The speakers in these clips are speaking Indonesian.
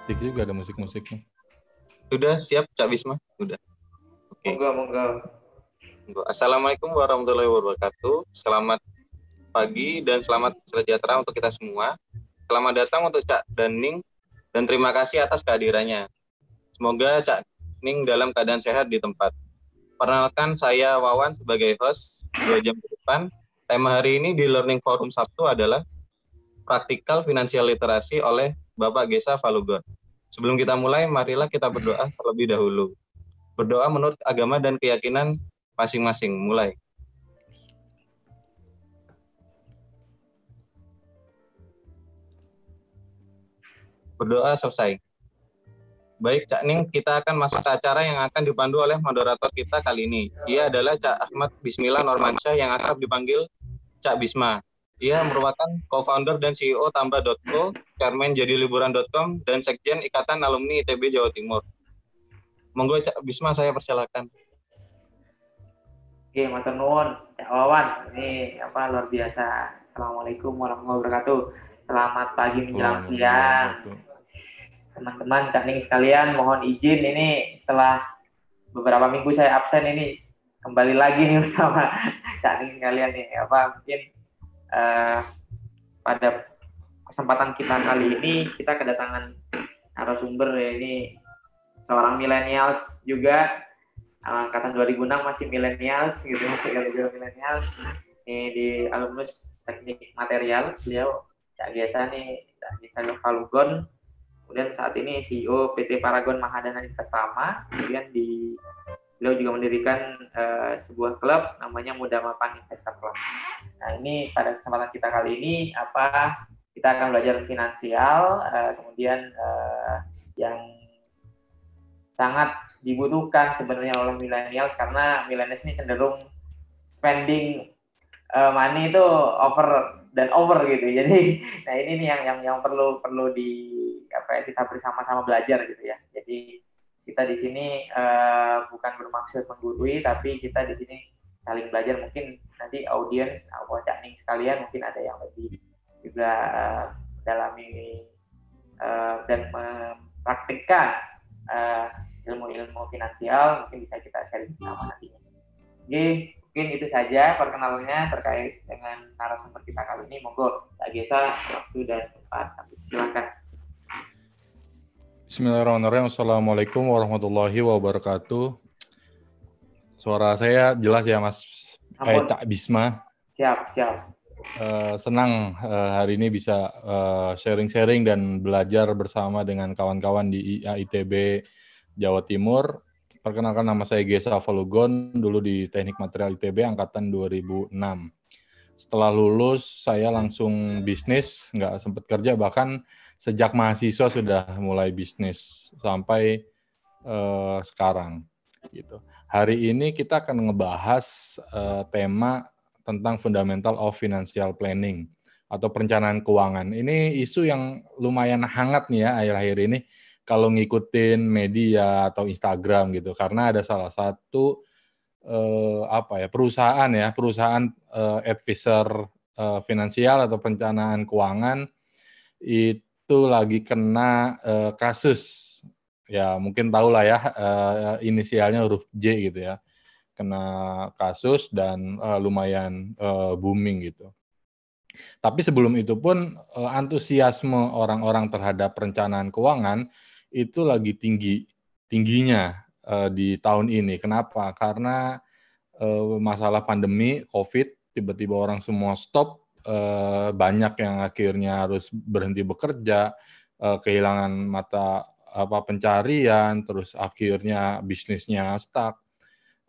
Asik juga ada musik-musiknya. Sudah siap Cak Bisma? Sudah. Oke. Monggo. Assalamualaikum warahmatullahi wabarakatuh. Selamat pagi dan selamat sejahtera untuk kita semua. Selamat datang untuk Cak Daning dan terima kasih atas kehadirannya. Semoga Cak Ning dalam keadaan sehat di tempat. Perkenalkan, saya Wawan sebagai host 2 jam ke depan. Tema hari ini di Learning Forum Sabtu adalah Praktikal Finansial Literasi oleh Bapak Gesa Falugon. Sebelum kita mulai, marilah kita berdoa terlebih dahulu. Berdoa menurut agama dan keyakinan masing-masing. Mulai. Berdoa selesai. Baik, Cak Ning, kita akan masuk ke acara yang akan dipandu oleh moderator kita kali ini. Ia adalah Cak Ahmad Bismillah Normansyah yang akrab dipanggil Cak Bisma. Ia merupakan co-founder dan CEO Tambah.co, chairman jadiliburan.com, dan sekjen Ikatan Alumni ITB Jawa Timur. Monggo Cak Bisma, saya persilakan. Oke, matur nuwun, Cak Wawan. Ini luar biasa. Assalamualaikum warahmatullahi wabarakatuh. Selamat pagi menjelang siang. Teman-teman, Cak Ning sekalian, mohon izin ini setelah beberapa minggu saya absen ini kembali lagi nih bersama Cak Ning sekalian nih. Mungkin pada kesempatan kita kali ini kita kedatangan narasumber ya, ini seorang milenials juga, angkatan 2006 masih milenials gitu, masih milenials. Ini di alumnus teknik material, beliau Cak Gesa nih, Cak Gesa Falugon. Kemudian saat ini CEO PT Paragon Mahadana Investama. Kemudian beliau juga mendirikan sebuah klub namanya Muda Mapan Investor Club. Nah, ini pada kesempatan kita kali ini kita akan belajar finansial, kemudian yang sangat dibutuhkan sebenarnya oleh millennials, karena millennials ini cenderung spending money itu over gitu. Jadi, nah ini nih yang perlu kita bersama-sama belajar gitu ya. Jadi kita di sini bukan bermaksud menggurui, tapi kita di sini saling belajar. Mungkin nanti audiens Cak Ning sekalian mungkin ada yang lebih juga mendalami dan mempraktikkan ilmu-ilmu finansial, mungkin bisa kita sharing bersama nantinya. Oke, mungkin itu saja perkenalannya terkait dengan narasumber kita kali ini. Monggo Cak Gesa, waktu dan tempat, silakan. Bismillahirrahmanirrahim. Assalamualaikum warahmatullahi wabarakatuh. Suara saya jelas ya, Mas Cak Bisma. Siap. Senang hari ini bisa sharing-sharing dan belajar bersama dengan kawan-kawan di IAITB Jawa Timur. Perkenalkan, nama saya Gesa Falugon, dulu di Teknik Material ITB angkatan 2006. Setelah lulus, saya langsung bisnis, nggak sempat kerja, bahkan sejak mahasiswa sudah mulai bisnis sampai sekarang. Gitu. Hari ini kita akan ngebahas tema tentang Fundamental of Financial Planning atau perencanaan keuangan. Ini isu yang lumayan hangat nih ya akhir-akhir ini kalau ngikutin media atau Instagram gitu, karena ada salah satu perusahaan advisor finansial atau perencanaan keuangan itu lagi kena kasus, ya mungkin tahu lah ya, inisialnya huruf J gitu ya, kena kasus dan lumayan booming gitu. Tapi sebelum itu pun antusiasme orang-orang terhadap perencanaan keuangan itu lagi tingginya di tahun ini. Kenapa? Karena masalah pandemi COVID, tiba-tiba orang semua stop, banyak yang akhirnya harus berhenti bekerja, kehilangan mata pencarian, terus akhirnya bisnisnya stuck.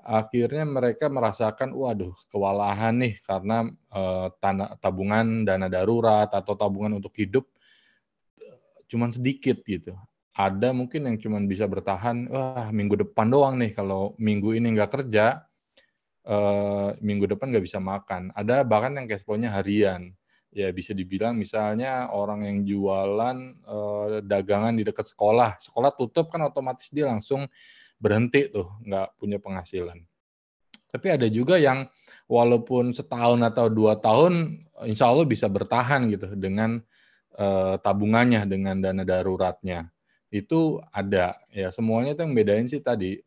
Akhirnya mereka merasakan, waduh, kewalahan nih karena tabungan dana darurat atau tabungan untuk hidup cuman sedikit gitu. Ada mungkin yang cuman bisa bertahan, minggu depan doang nih, kalau minggu ini nggak kerja, minggu depan nggak bisa makan. Ada bahkan yang cash flow-nya harian. Ya bisa dibilang misalnya orang yang jualan dagangan di dekat sekolah tutup kan otomatis dia langsung berhenti tuh, nggak punya penghasilan. Tapi ada juga yang walaupun setahun atau 2 tahun, insya Allah bisa bertahan gitu dengan tabungannya, dengan dana daruratnya. itu ada. Ya semuanya itu yang bedain sih tadi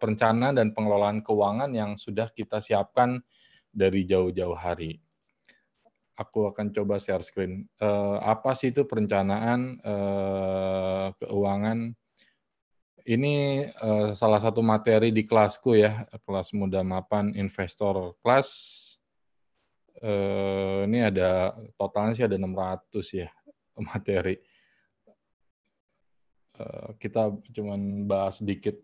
perencanaan dan pengelolaan keuangan yang sudah kita siapkan dari jauh-jauh hari. Aku akan coba share screen. Apa sih itu perencanaan keuangan? Ini salah satu materi di kelasku ya, kelas Muda Mapan Investor Class. Ini ada totalnya sih ada 600 ya materi. Kita cuman bahas sedikit.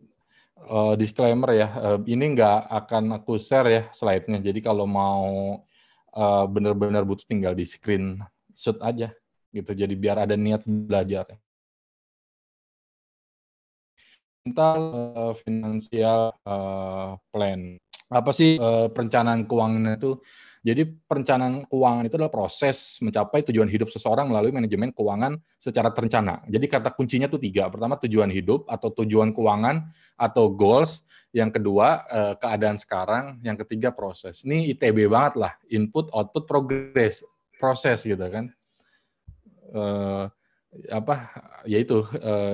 Disclaimer ya, ini nggak akan aku share ya slide-nya. Jadi kalau mau benar-benar butuh tinggal di screenshot aja gitu. Jadi biar ada niat belajar. Financial plan. Apa sih perencanaan keuangan itu? Jadi perencanaan keuangan itu adalah proses mencapai tujuan hidup seseorang melalui manajemen keuangan secara terencana. Jadi kata kuncinya tuh 3. Pertama tujuan hidup atau tujuan keuangan atau goals. Yang kedua keadaan sekarang. Yang ketiga proses. Ini ITB banget lah. Input, output, progress. Proses gitu kan. Yaitu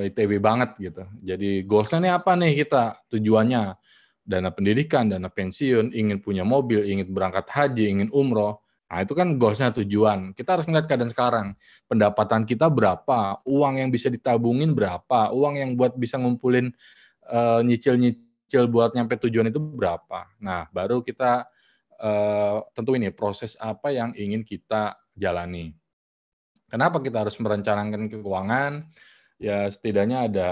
ITB banget gitu. Jadi goalsnya nih apa nih kita? Tujuannya dana pendidikan, dana pensiun, ingin punya mobil, ingin berangkat haji, ingin umroh. Nah, itu kan goalsnya tujuan. Kita harus melihat keadaan sekarang. Pendapatan kita berapa? Uang yang bisa ditabungin berapa? Uang yang buat bisa ngumpulin nyicil-nyicil buat nyampe tujuan itu berapa? Nah, baru kita tentu ini proses apa yang ingin kita jalani. Kenapa kita harus merencanakan keuangan? Ya setidaknya ada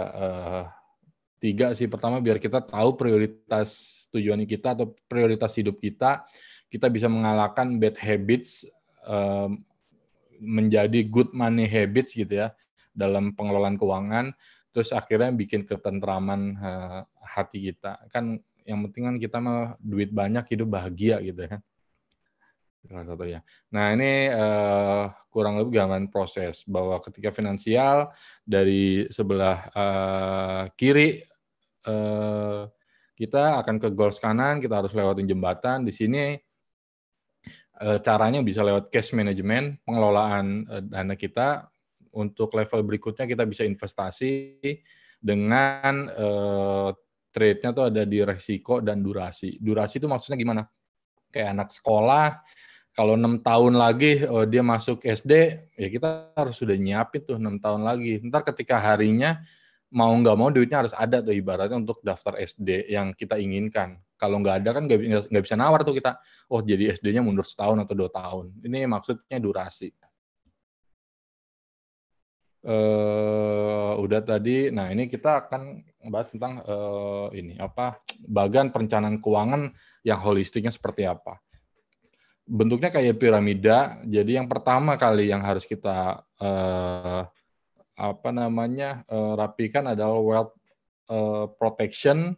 3 sih. Pertama biar kita tahu prioritas tujuan kita atau prioritas hidup kita. Kita bisa mengalahkan bad habits menjadi good money habits gitu ya dalam pengelolaan keuangan. Terus akhirnya bikin ketentraman hati kita. Kan yang penting kan kita mah duit banyak hidup bahagia gitu kan. Salah satu ya. Nah ini kurang lebih gambaran proses bahwa ketika finansial dari sebelah kiri kita akan ke goals kanan, kita harus lewatin jembatan. Di sini caranya bisa lewat cash management, pengelolaan dana kita. Untuk level berikutnya kita bisa investasi dengan trade-nya tuh ada di resiko dan durasi. Durasi itu maksudnya gimana? Kayak anak sekolah, kalau 6 tahun lagi dia masuk SD, ya kita harus sudah nyiapin tuh 6 tahun lagi. Ntar ketika harinya, mau nggak mau duitnya harus ada tuh ibaratnya untuk daftar SD yang kita inginkan. Kalau nggak ada kan nggak bisa nawar tuh kita, jadi SD-nya mundur setahun atau 2 tahun. Ini maksudnya durasi. Udah tadi, nah ini kita akan bahas tentang bagian perencanaan keuangan yang holistiknya seperti apa. Bentuknya kayak piramida. Jadi yang pertama kali yang harus kita rapikan adalah wealth protection,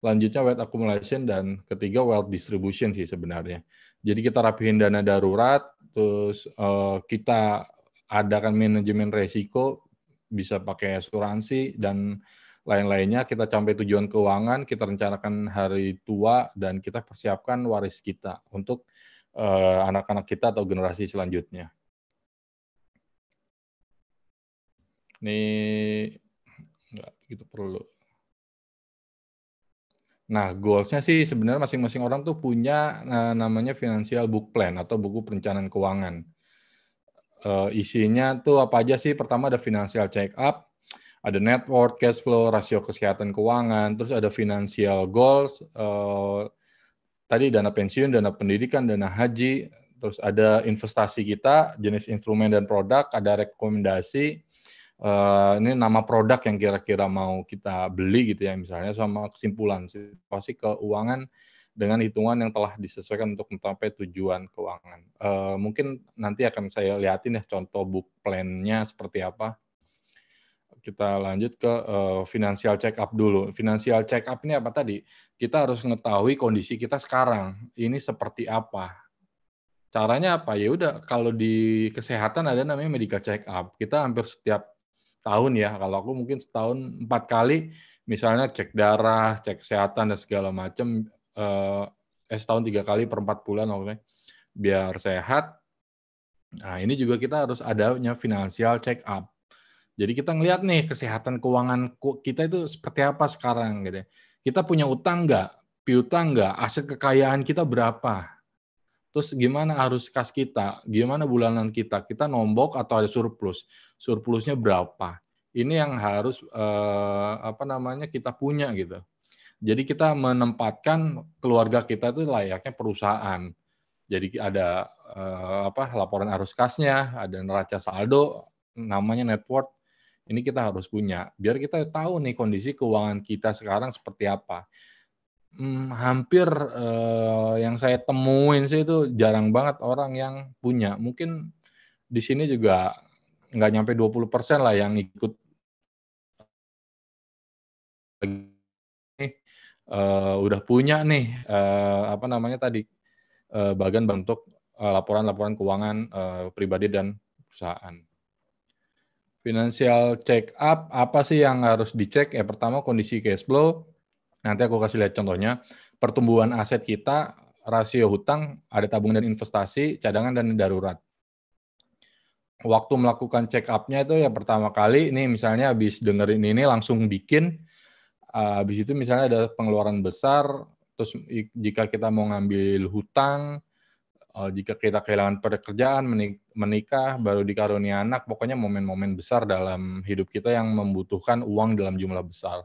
lanjutnya wealth accumulation, dan ketiga wealth distribution sih sebenarnya. Jadi kita rapihin dana darurat, terus kita adakan manajemen resiko, bisa pakai asuransi dan lain-lainnya. Kita capai tujuan keuangan, kita rencanakan hari tua, dan kita persiapkan waris kita untuk anak-anak kita atau generasi selanjutnya. Ini nggak begitu perlu. Nah, goals-nya sih sebenarnya masing-masing orang tuh punya namanya financial book plan atau buku perencanaan keuangan. Isinya tuh apa aja sih? Pertama ada financial check up, ada net worth, cash flow, rasio kesehatan keuangan, terus ada financial goals, tadi dana pensiun, dana pendidikan, dana haji, terus ada investasi kita, jenis instrumen dan produk, ada rekomendasi, ini nama produk yang kira-kira mau kita beli gitu ya misalnya, sama kesimpulan situasi keuangan dengan hitungan yang telah disesuaikan untuk mencapai tujuan keuangan. Mungkin nanti akan saya lihatin ya contoh book plan-nya seperti apa. Kita lanjut ke financial check up dulu. Financial check up ini apa tadi? Kita harus mengetahui kondisi kita sekarang. Ini seperti apa? Caranya apa? Ya udah, kalau di kesehatan ada namanya medical check up. Kita hampir setiap tahun ya. Kalau aku mungkin setahun 4 kali, misalnya cek darah, cek kesehatan dan segala macam. Setahun 3 kali per 4 bulan, biar sehat. Nah ini juga kita harus adanya financial check up. Jadi kita ngelihat nih kesehatan keuangan kita itu seperti apa sekarang gitu. Kita punya utang nggak? Piutang nggak? Aset kekayaan kita berapa? Terus gimana arus kas kita? Gimana bulanan kita? Kita nombok atau ada surplus? Surplusnya berapa? Ini yang harus kita punya gitu. Jadi kita menempatkan keluarga kita itu layaknya perusahaan. Jadi ada laporan arus kasnya, ada neraca saldo, namanya net worth. Ini kita harus punya, biar kita tahu nih kondisi keuangan kita sekarang seperti apa. Hampir yang saya temuin sih itu jarang banget orang yang punya. Mungkin di sini juga nggak nyampe 20% lah yang ikut udah punya nih bagian bentuk laporan-laporan keuangan pribadi dan perusahaan. Financial check up, apa sih yang harus dicek? Ya pertama kondisi cash flow, nanti aku kasih lihat contohnya, pertumbuhan aset kita, rasio hutang, ada tabungan dan investasi, cadangan dan darurat. Waktu melakukan check up-nya itu ya pertama kali, ini misalnya habis dengerin ini langsung bikin, habis itu misalnya ada pengeluaran besar, terus jika kita mau ngambil hutang, jika kita kehilangan pekerjaan, menikah, baru dikarunia anak, pokoknya momen-momen besar dalam hidup kita yang membutuhkan uang dalam jumlah besar.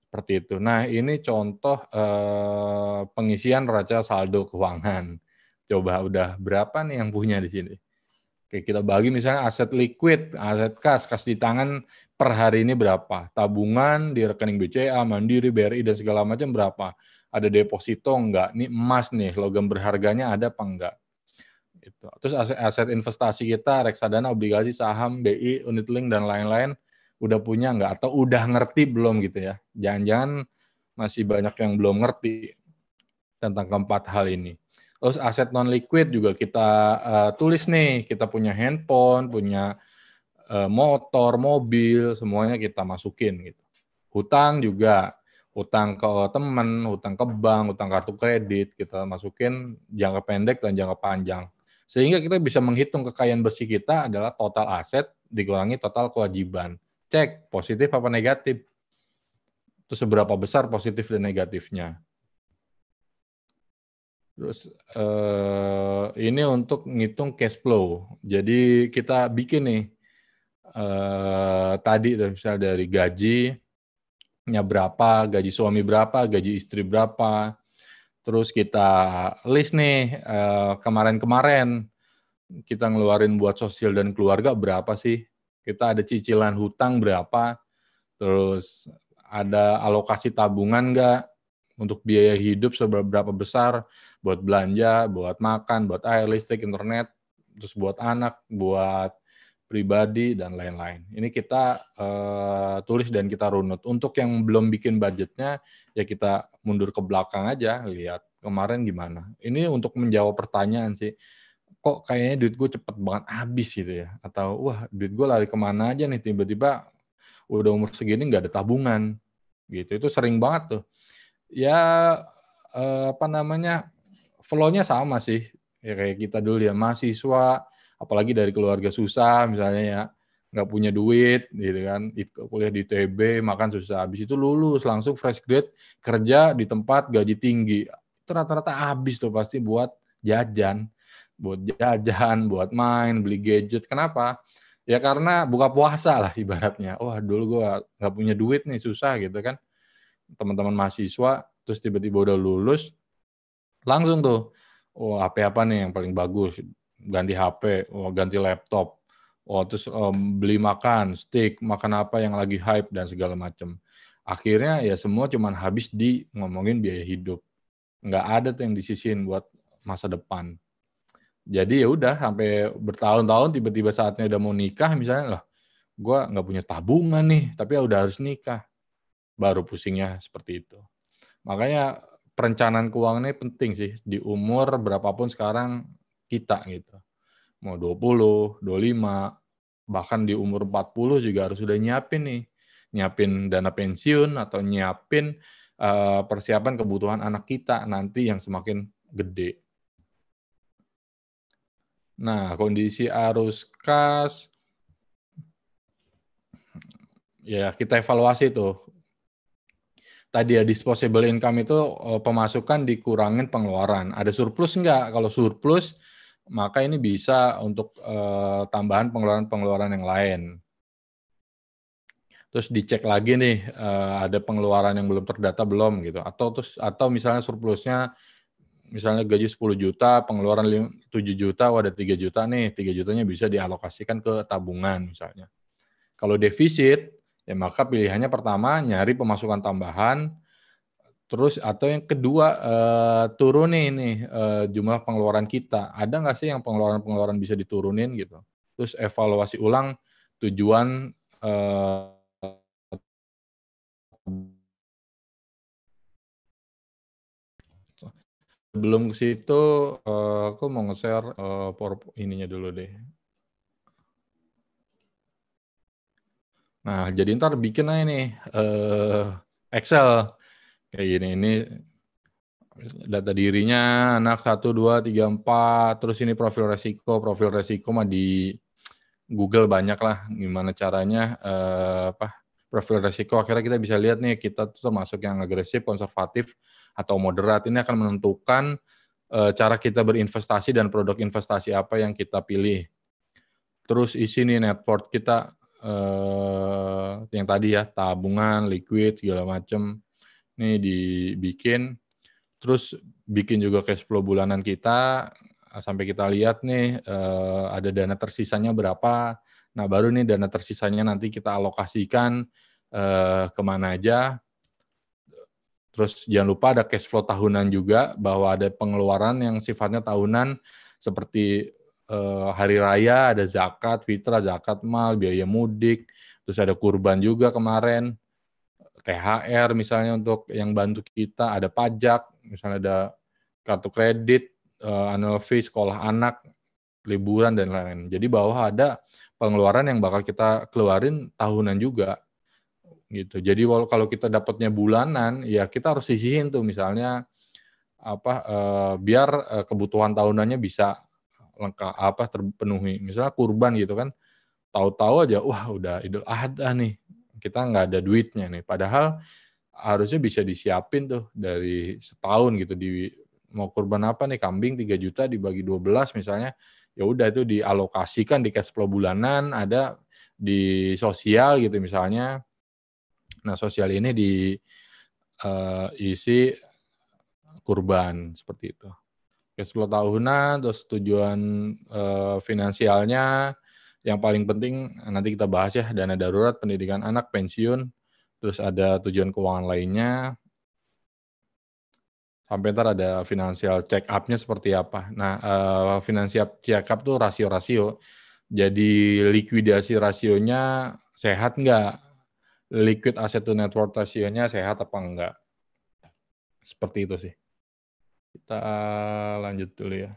Seperti itu. Nah, ini contoh pengisian neraca saldo keuangan. Coba udah berapa nih yang punya di sini? Oke, kita bagi misalnya aset liquid, aset kas di tangan per hari ini berapa? Tabungan di rekening BCA, Mandiri, BRI, dan segala macam berapa? Ada deposito enggak? Ini emas nih, logam berharganya ada apa enggak? Gitu. Terus aset investasi kita, reksadana, obligasi, saham, BI, unit link, dan lain-lain, udah punya enggak? Atau udah ngerti belum gitu ya? Jangan-jangan masih banyak yang belum ngerti tentang keempat hal ini. Terus aset non-liquid juga kita tulis nih, kita punya handphone, punya motor, mobil, semuanya kita masukin gitu. Hutang juga, hutang ke teman, hutang ke bank, hutang kartu kredit, kita masukin jangka pendek dan jangka panjang. Sehingga kita bisa menghitung kekayaan bersih kita adalah total aset dikurangi total kewajiban. Cek positif apa negatif. Terus seberapa besar positif dan negatifnya. Terus ini untuk ngitung cash flow. Jadi kita bikin nih tadi misalnya dari gajinya berapa, gaji suami berapa, gaji istri berapa. Terus kita list nih kemarin-kemarin kita ngeluarin buat sosial dan keluarga berapa sih? Kita ada cicilan hutang berapa? Terus ada alokasi tabungan nggak? Untuk biaya hidup seberapa besar, buat belanja, buat makan, buat air, listrik, internet, terus buat anak, buat pribadi, dan lain-lain. Ini kita tulis dan kita runut. Untuk yang belum bikin budgetnya, ya kita mundur ke belakang aja, lihat kemarin gimana. Ini untuk menjawab pertanyaan sih, kok kayaknya duit gue cepet banget habis gitu ya, atau wah duit gue lari kemana aja nih, tiba-tiba udah umur segini nggak ada tabungan, gitu. Itu sering banget tuh. Ya flow-nya sama sih ya kayak kita dulu ya, mahasiswa apalagi dari keluarga susah misalnya ya, nggak punya duit gitu kan, kuliah di ITB makan susah, habis itu lulus langsung fresh grade kerja di tempat gaji tinggi, itu rata-rata habis tuh pasti buat jajan, buat main, beli gadget. Kenapa? Ya karena buka puasa lah ibaratnya. Wah dulu gue nggak punya duit nih, susah gitu kan. Teman-teman mahasiswa, terus tiba-tiba udah lulus, langsung tuh, HP apa nih yang paling bagus, ganti HP, ganti laptop, terus beli makan, steak, makan apa yang lagi hype, dan segala macam. Akhirnya ya semua cuman habis di ngomongin biaya hidup. Nggak ada tuh yang disisihin buat masa depan. Jadi ya udah sampai bertahun-tahun tiba-tiba saatnya udah mau nikah misalnya, lah gue nggak punya tabungan nih, tapi ya udah harus nikah. Baru pusingnya seperti itu. Makanya perencanaan keuangan ini penting sih di umur berapapun sekarang kita gitu. Mau 20, 25, bahkan di umur 40 juga harus sudah nyiapin nih. Nyiapin dana pensiun atau nyiapin persiapan kebutuhan anak kita nanti yang semakin gede. Nah, kondisi arus kas ya kita evaluasi tuh. Tadi ya disposable income itu pemasukan dikurangin pengeluaran. Ada surplus enggak? Kalau surplus, maka ini bisa untuk tambahan pengeluaran-pengeluaran yang lain. Terus dicek lagi nih, ada pengeluaran yang belum terdata belum gitu. Atau misalnya surplusnya, misalnya gaji 10 juta, pengeluaran 7 juta, ada 3 juta nih, 3 jutanya bisa dialokasikan ke tabungan misalnya. Kalau defisit, ya maka pilihannya pertama nyari pemasukan tambahan, terus atau yang kedua turunin nih jumlah pengeluaran kita. Ada nggak sih yang pengeluaran-pengeluaran bisa diturunin gitu. Terus evaluasi ulang tujuan sebelum ke situ aku mau nge-share ininya dulu deh. Nah, jadi ntar bikin aja nih Excel kayak gini. Ini data dirinya anak 1, 2, 3, 4, terus ini profil resiko mah di Google banyak lah gimana caranya profil resiko. Akhirnya kita bisa lihat nih kita tuh termasuk yang agresif, konservatif, atau moderat. Ini akan menentukan cara kita berinvestasi dan produk investasi apa yang kita pilih. Terus isi nih net worth kita yang tadi ya, tabungan, liquid, segala macam. Ini dibikin. Terus bikin juga cash flow bulanan kita, sampai kita lihat nih ada dana tersisanya berapa. Nah baru nih dana tersisanya nanti kita alokasikan kemana aja. Terus jangan lupa ada cash flow tahunan juga, bahwa ada pengeluaran yang sifatnya tahunan seperti hari raya, ada zakat, fitrah, zakat mal, biaya mudik, terus ada kurban juga kemarin, THR misalnya untuk yang bantu kita, ada pajak, misalnya ada kartu kredit, annual fee, sekolah anak, liburan, dan lain-lain. Jadi bahwa ada pengeluaran yang bakal kita keluarin tahunan juga. Gitu. Jadi kalau kita dapatnya bulanan, ya kita harus sisihin tuh misalnya biar kebutuhan tahunannya bisa lengkap terpenuhi. Misalnya kurban gitu kan, tahu-tahu aja wah udah Idul Adha nih, kita nggak ada duitnya nih. Padahal harusnya bisa disiapin tuh dari setahun gitu. Mau kurban apa nih, kambing 3 juta dibagi 12 misalnya, ya udah itu dialokasikan di cash flow bulanan, ada di sosial gitu misalnya. Nah sosial ini diisi kurban seperti itu. Cash flow tahunan, terus tujuan finansialnya, yang paling penting nanti kita bahas ya, dana darurat, pendidikan anak, pensiun, terus ada tujuan keuangan lainnya, sampai ntar ada financial check up-nya seperti apa. Nah, financial check up tuh rasio-rasio, jadi likuidasi rasionya sehat nggak? Liquid asset to net worth rasionya sehat apa enggak? Seperti itu sih. Kita lanjut dulu ya.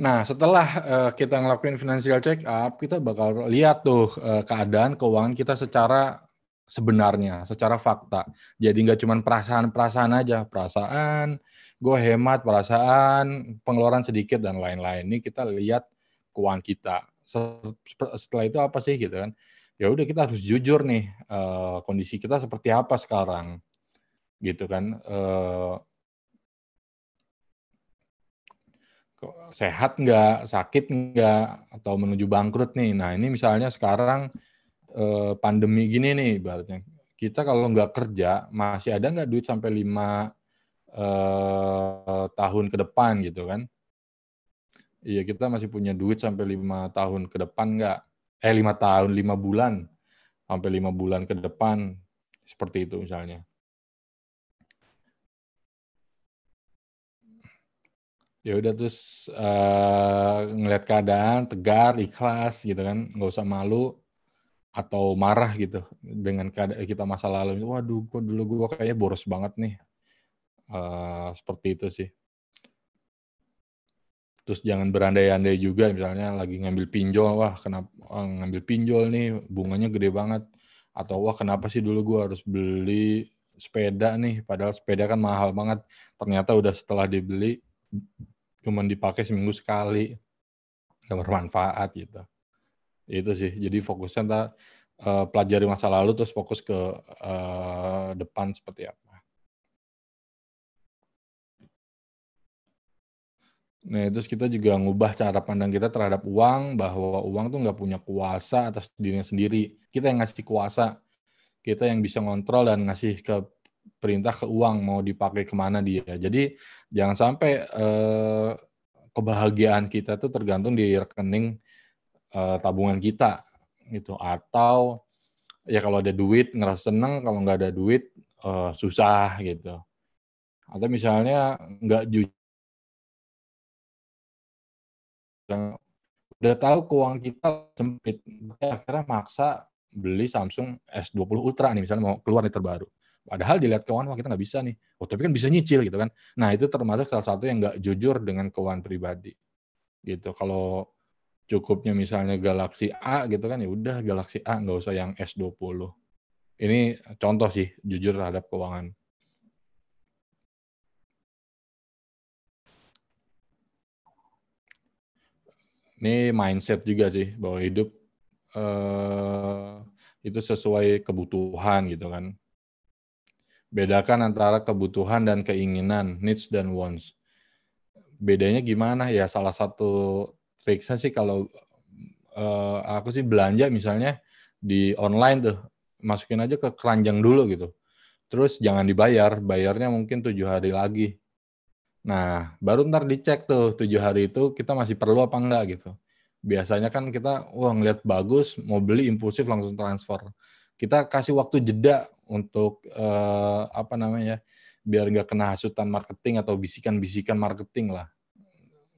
Nah, setelah kita ngelakuin financial check up, kita bakal lihat tuh keadaan keuangan kita secara sebenarnya, secara fakta. Jadi nggak cuma perasaan-perasaan aja, perasaan, gue hemat, perasaan, pengeluaran sedikit, dan lain-lain. Ini kita lihat keuangan kita. Setelah itu apa sih gitu kan? Ya udah kita harus jujur nih, kondisi kita seperti apa sekarang, gitu kan? Sehat nggak, sakit nggak, atau menuju bangkrut nih. Nah ini misalnya sekarang pandemi gini nih, ibaratnya kita kalau nggak kerja masih ada nggak duit sampai 5 tahun ke depan gitu kan? Iya kita masih punya duit sampai 5 tahun ke depan nggak? 5 tahun, 5 bulan sampai 5 bulan ke depan, seperti itu misalnya. Ya udah terus ngelihat keadaan, tegar, ikhlas gitu kan, nggak usah malu atau marah gitu dengan keadaan kita masa lalu. Waduh, kok dulu gue kayaknya boros banget nih. Seperti itu sih. Terus jangan berandai-andai juga, misalnya lagi ngambil pinjol, wah kenapa ngambil pinjol nih bunganya gede banget, atau wah kenapa sih dulu gue harus beli sepeda nih, padahal sepeda kan mahal banget. Ternyata udah setelah dibeli cuman dipakai seminggu sekali, nggak bermanfaat gitu. Itu sih. Jadi fokusnya ntar pelajari masa lalu terus fokus ke depan seperti apa. Nah, terus kita juga ngubah cara pandang kita terhadap uang, bahwa uang tuh nggak punya kuasa atas dirinya sendiri. Kita yang ngasih kuasa, kita yang bisa ngontrol dan ngasih ke perintah ke uang mau dipakai kemana dia. Jadi jangan sampai kebahagiaan kita tuh tergantung di rekening tabungan kita gitu. Atau ya kalau ada duit ngerasa seneng, kalau nggak ada duit susah gitu. Atau misalnya nggak jujur, udah tahu keuangan kita sempit, akhirnya maksa beli Samsung S20 Ultra nih, misalnya mau keluar nih terbaru. Padahal dilihat keuangan, wah kita nggak bisa nih. Oh tapi kan bisa nyicil gitu kan. Nah itu termasuk salah satu yang nggak jujur dengan keuangan pribadi. Gitu. Kalau cukupnya misalnya Galaxy A gitu kan, ya udah Galaxy A, nggak usah yang S20. Ini contoh sih jujur terhadap keuangan. Ini mindset juga sih, bahwa hidup itu sesuai kebutuhan gitu kan. Bedakan antara kebutuhan dan keinginan, needs dan wants. Bedanya gimana? Ya salah satu triknya sih kalau aku sih belanja misalnya di online tuh, masukin aja ke keranjang dulu gitu. Terus jangan dibayar, bayarnya mungkin 7 hari lagi. Nah, baru ntar dicek tuh 7 hari itu kita masih perlu apa enggak gitu. Biasanya kan kita, wah ngeliat bagus, mau beli impulsif langsung transfer. Kita kasih waktu jeda untuk apa namanya, biar nggak kena hasutan marketing atau bisikan-bisikan marketing lah.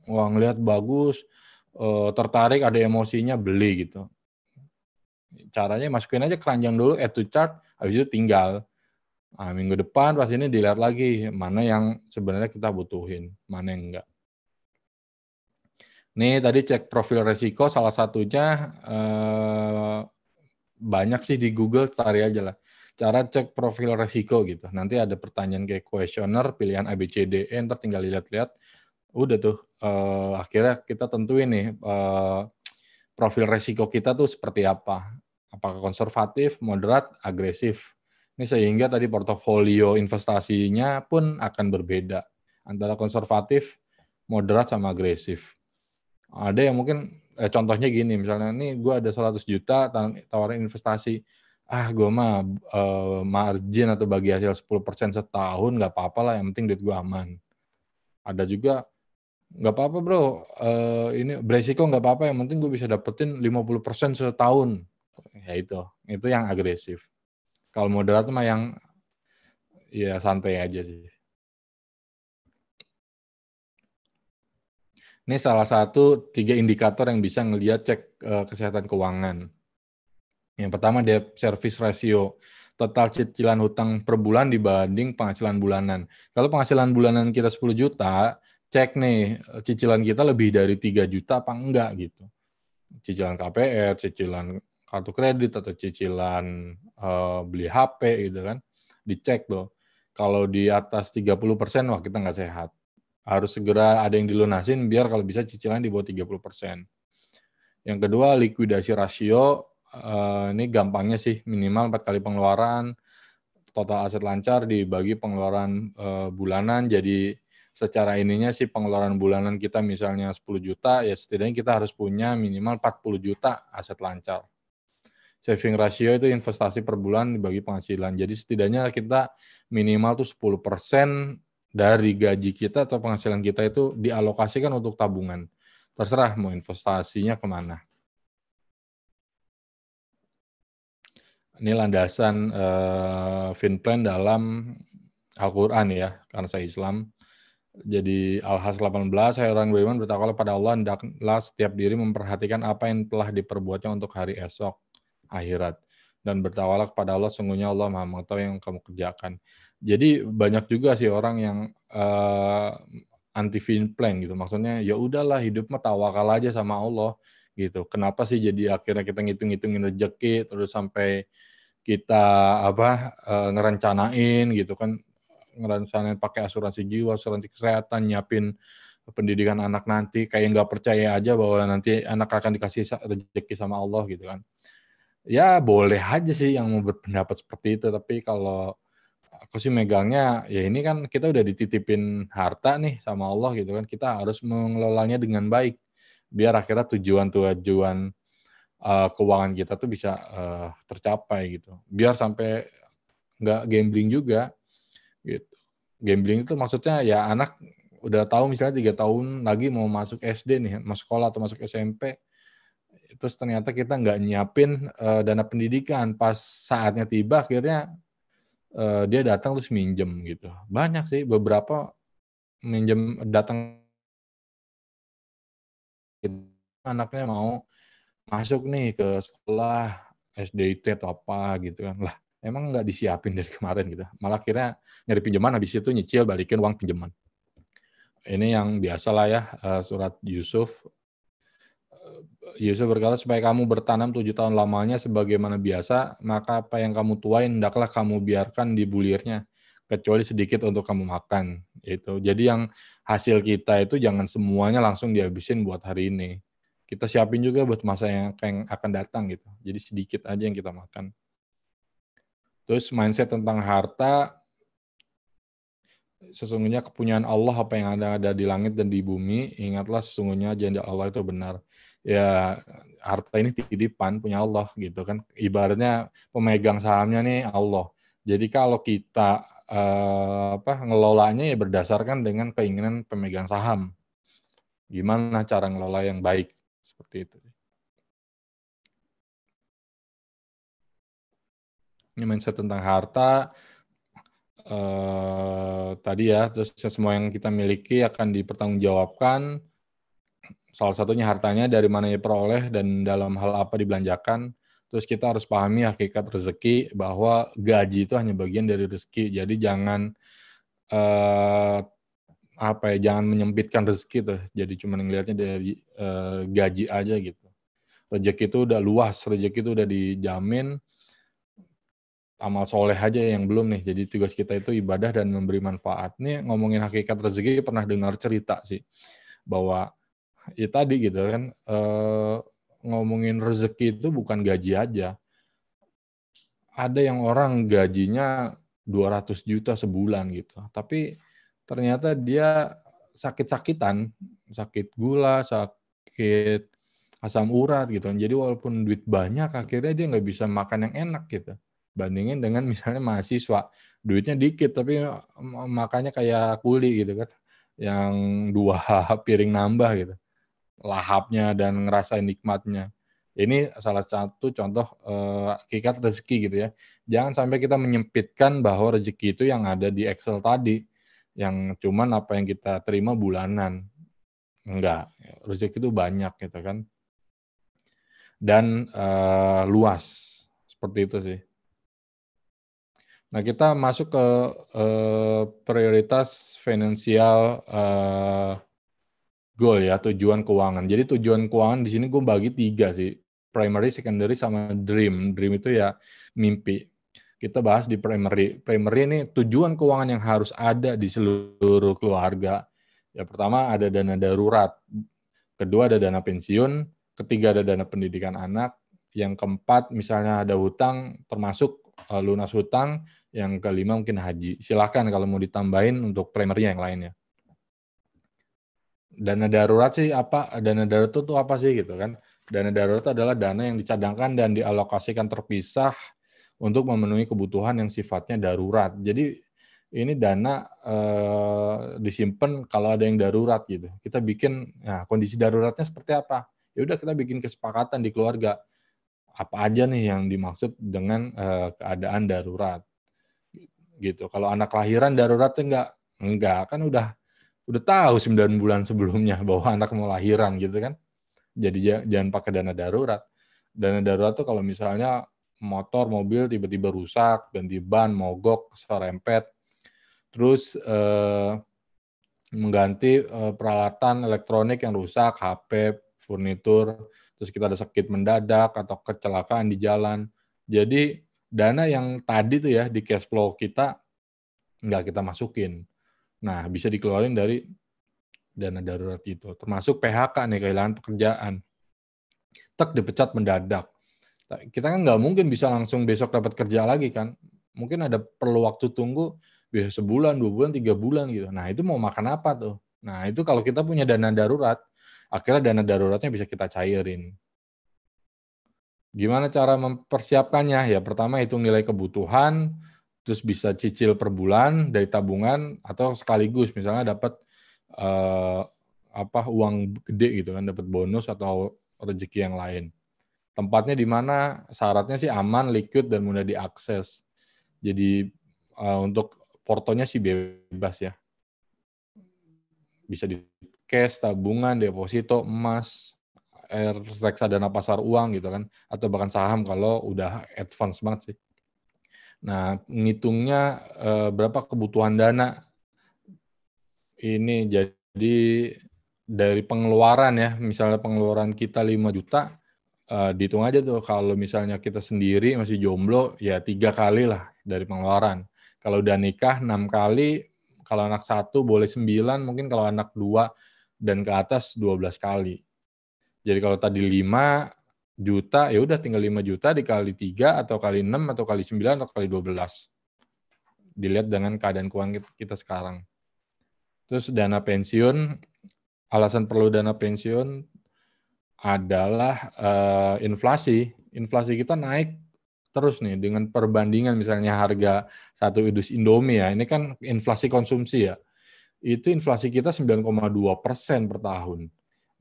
Wah ngeliat bagus, tertarik, ada emosinya, beli gitu. Caranya masukin aja keranjang dulu, add to cart, habis itu tinggal. Nah, minggu depan pas ini dilihat lagi mana yang sebenarnya kita butuhin, mana yang enggak. Nih tadi cek profil resiko, salah satunya banyak sih di Google, cari aja lah. Cara cek profil resiko gitu. Nanti ada pertanyaan kayak kuesioner, pilihan A, B, C, D, E, ntar tinggal lihat-lihat. Udah tuh, akhirnya kita tentuin nih profil resiko kita tuh seperti apa. Apakah konservatif, moderat, agresif. Ini sehingga tadi portofolio investasinya pun akan berbeda antara konservatif, moderat, sama agresif. Ada yang mungkin contohnya gini, misalnya nih gue ada 100 juta tawarin investasi. Gue mah margin atau bagi hasil 10% setahun nggak apa-apa lah, yang penting duit gue aman. Ada juga nggak apa-apa bro, ini beresiko nggak apa-apa, yang penting gue bisa dapetin 50% setahun. Ya itu yang agresif. Kalau moderat mah yang ya santai aja sih. Ini salah satu 3 indikator yang bisa ngelihat cek kesehatan keuangan. Yang pertama debt service ratio, total cicilan hutang per bulan dibanding penghasilan bulanan. Kalau penghasilan bulanan kita 10 juta, cek nih cicilan kita lebih dari 3 juta apa enggak gitu. Cicilan KPR, cicilan kartu kredit, atau cicilan beli HP gitu kan. Dicek tuh. Kalau di atas 30%, wah kita nggak sehat. Harus segera ada yang dilunasin biar kalau bisa cicilan di bawah 30%. Yang kedua, likuidasi rasio. Ini gampangnya sih, minimal 4 kali pengeluaran, total aset lancar dibagi pengeluaran bulanan. Jadi secara ininya sih pengeluaran bulanan kita misalnya 10 juta, ya setidaknya kita harus punya minimal 40 juta aset lancar. Saving ratio itu investasi per bulan dibagi penghasilan. Jadi setidaknya kita minimal tuh 10% dari gaji kita atau penghasilan kita itu dialokasikan untuk tabungan. Terserah mau investasinya kemana. Ini landasan FinPlan dalam Al-Quran ya, karena saya Islam. Jadi Al-Has 18, hai orang beriman, bertakwalah pada Allah, hendaklah setiap diri memperhatikan apa yang telah diperbuatnya untuk hari esok, akhirat. Dan bertakwalah kepada Allah, sungguhnya Allah Maha mengetahui yang kamu kerjakan. Jadi banyak juga sih orang yang anti FinPlan gitu. Maksudnya ya udahlah, hidup mah tawakal aja sama Allah gitu. Kenapa sih jadi akhirnya kita ngitung-ngitungin rezeki terus sampai kita ngerencanain gitu kan, ngerencanain pakai asuransi jiwa, asuransi kesehatan, nyiapin pendidikan anak nanti, kayak nggak percaya aja bahwa nanti anak akan dikasih rezeki sama Allah gitu kan. Ya boleh aja sih yang mau berpendapat seperti itu, tapi kalau aku sih megangnya, ya ini kan kita udah dititipin harta nih sama Allah gitu kan, kita harus mengelolanya dengan baik, biar akhirnya tujuan-tujuan keuangan kita tuh bisa tercapai gitu. Biar sampai nggak gambling juga gitu. Gambling itu maksudnya ya anak udah tahu misalnya 3 tahun lagi mau masuk SD nih, masuk sekolah atau masuk SMP, terus ternyata kita nggak nyiapin dana pendidikan, pas saatnya tiba akhirnya dia datang terus minjem gitu. Banyak sih beberapa minjem datang, anaknya mau masuk nih ke sekolah SDIT atau apa gitu kan. Lah, emang nggak disiapin dari kemarin gitu. Malah akhirnya nyari pinjaman, habis itu nyicil balikin uang pinjaman. Ini yang biasalah ya, surat Yusuf. Yusuf berkata, supaya kamu bertanam 7 tahun lamanya sebagaimana biasa, maka apa yang kamu tuai hendaklah kamu biarkan di bulirnya, kecuali sedikit untuk kamu makan. Itu. Jadi yang hasil kita itu jangan semuanya langsung dihabisin buat hari ini. Kita siapin juga buat masa yang akan datang gitu. Jadi sedikit aja yang kita makan. Terus mindset tentang harta, sesungguhnya kepunyaan Allah apa yang ada di langit dan di bumi, ingatlah sesungguhnya janji Allah itu benar. Ya, harta ini titipan punya Allah gitu kan. Ibaratnya pemegang sahamnya nih Allah. Jadi kalau kita ngelolanya ya berdasarkan dengan keinginan pemegang saham. Gimana cara ngelola yang baik seperti itu. Ini mindset tentang harta. Tadi ya, terus semua yang kita miliki akan dipertanggungjawabkan. Salah satunya hartanya dari mana diperoleh dan dalam hal apa dibelanjakan. Terus kita harus pahami hakikat rezeki, bahwa gaji itu hanya bagian dari rezeki. Jadi jangan jangan menyempitkan rezeki tuh. Jadi cuma ngelihatnya dari gaji aja gitu. Rezeki itu udah luas, rezeki itu udah dijamin. Amal soleh aja yang belum nih. Jadi tugas kita itu ibadah dan memberi manfaat. Nih ngomongin hakikat rezeki, pernah dengar cerita sih bahwa ya tadi gitu kan, ngomongin rezeki itu bukan gaji aja. Ada yang orang gajinya 200 juta sebulan gitu, tapi ternyata dia sakit-sakitan, sakit gula, sakit asam urat gitu. Jadi walaupun duit banyak, akhirnya dia nggak bisa makan yang enak gitu. Bandingin dengan misalnya mahasiswa, duitnya dikit tapi makannya kayak kuli gitu kan, yang 2 piring nambah gitu, lahapnya dan ngerasain nikmatnya. Ini salah satu contoh hakikat rezeki gitu ya. Jangan sampai kita menyempitkan bahwa rezeki itu yang ada di Excel tadi, yang cuman apa yang kita terima bulanan. Enggak, rezeki itu banyak gitu kan. Dan luas, seperti itu sih. Nah, kita masuk ke prioritas finansial goal ya, tujuan keuangan. Jadi tujuan keuangan di sini gue bagi 3 sih. Primary, secondary, sama dream. Dream itu ya mimpi. Kita bahas di primary. Primary ini tujuan keuangan yang harus ada di seluruh keluarga. Ya, pertama ada dana darurat. Kedua ada dana pensiun. Ketiga ada dana pendidikan anak. Yang keempat misalnya ada hutang, termasuk lunas hutang. Yang kelima mungkin haji. Silakan kalau mau ditambahin untuk primary yang lainnya. Dana darurat sih apa? Dana darurat itu apa sih gitu kan? Dana darurat adalah dana yang dicadangkan dan dialokasikan terpisah untuk memenuhi kebutuhan yang sifatnya darurat. Jadi ini dana disimpan kalau ada yang darurat gitu. Kita bikin, nah kondisi daruratnya seperti apa? Ya udah kita bikin kesepakatan di keluarga. Apa aja nih yang dimaksud dengan keadaan darurat gitu. Kalau anak lahiran daruratnya enggak kan udah tahu 9 bulan sebelumnya bahwa anak mau lahiran gitu kan. Jadi jangan pakai dana darurat. Dana darurat tuh kalau misalnya motor, mobil tiba-tiba rusak, ganti ban, mogok, serempet, terus mengganti peralatan elektronik yang rusak, HP, furnitur, terus kita ada sakit mendadak atau kecelakaan di jalan. Jadi dana yang tadi tuh ya di cash flow kita nggak kita masukin. Nah, bisa dikeluarin dari dana darurat itu. Termasuk PHK nih, kehilangan pekerjaan. Dipecat mendadak. Kita kan nggak mungkin bisa langsung besok dapat kerja lagi kan. Mungkin ada perlu waktu tunggu bisa sebulan, 2 bulan, 3 bulan gitu. Nah, itu mau makan apa tuh? Nah, itu kalau kita punya dana darurat, akhirnya dana daruratnya bisa kita cairin. Gimana cara mempersiapkannya? Ya, pertama hitung nilai kebutuhan, terus bisa cicil per bulan dari tabungan atau sekaligus misalnya dapat uang gede gitu kan, dapat bonus atau rezeki yang lain. Tempatnya di mana? Syaratnya sih aman, liquid dan mudah diakses. Jadi untuk portonya sih bebas ya. Bisa di cash, tabungan, deposito, emas, reksadana pasar uang gitu kan, atau bahkan saham kalau udah advance banget sih. Nah, ngitungnya berapa kebutuhan dana ini, jadi dari pengeluaran ya, misalnya pengeluaran kita 5 juta, dihitung aja tuh kalau misalnya kita sendiri masih jomblo ya 3 kali lah dari pengeluaran. Kalau udah nikah 6 kali, kalau anak 1 boleh 9, mungkin kalau anak 2 dan ke atas 12 kali. Jadi kalau tadi 5 juta, ya udah tinggal 5 juta dikali 3 atau kali 6 atau kali 9 atau kali 12. Dilihat dengan keadaan keuangan kita sekarang. Terus dana pensiun, alasan perlu dana pensiun adalah inflasi. Inflasi kita naik terus nih dengan perbandingan misalnya harga 1 udus Indomie ya. Ini kan inflasi konsumsi ya. Itu inflasi kita 9,2% per tahun.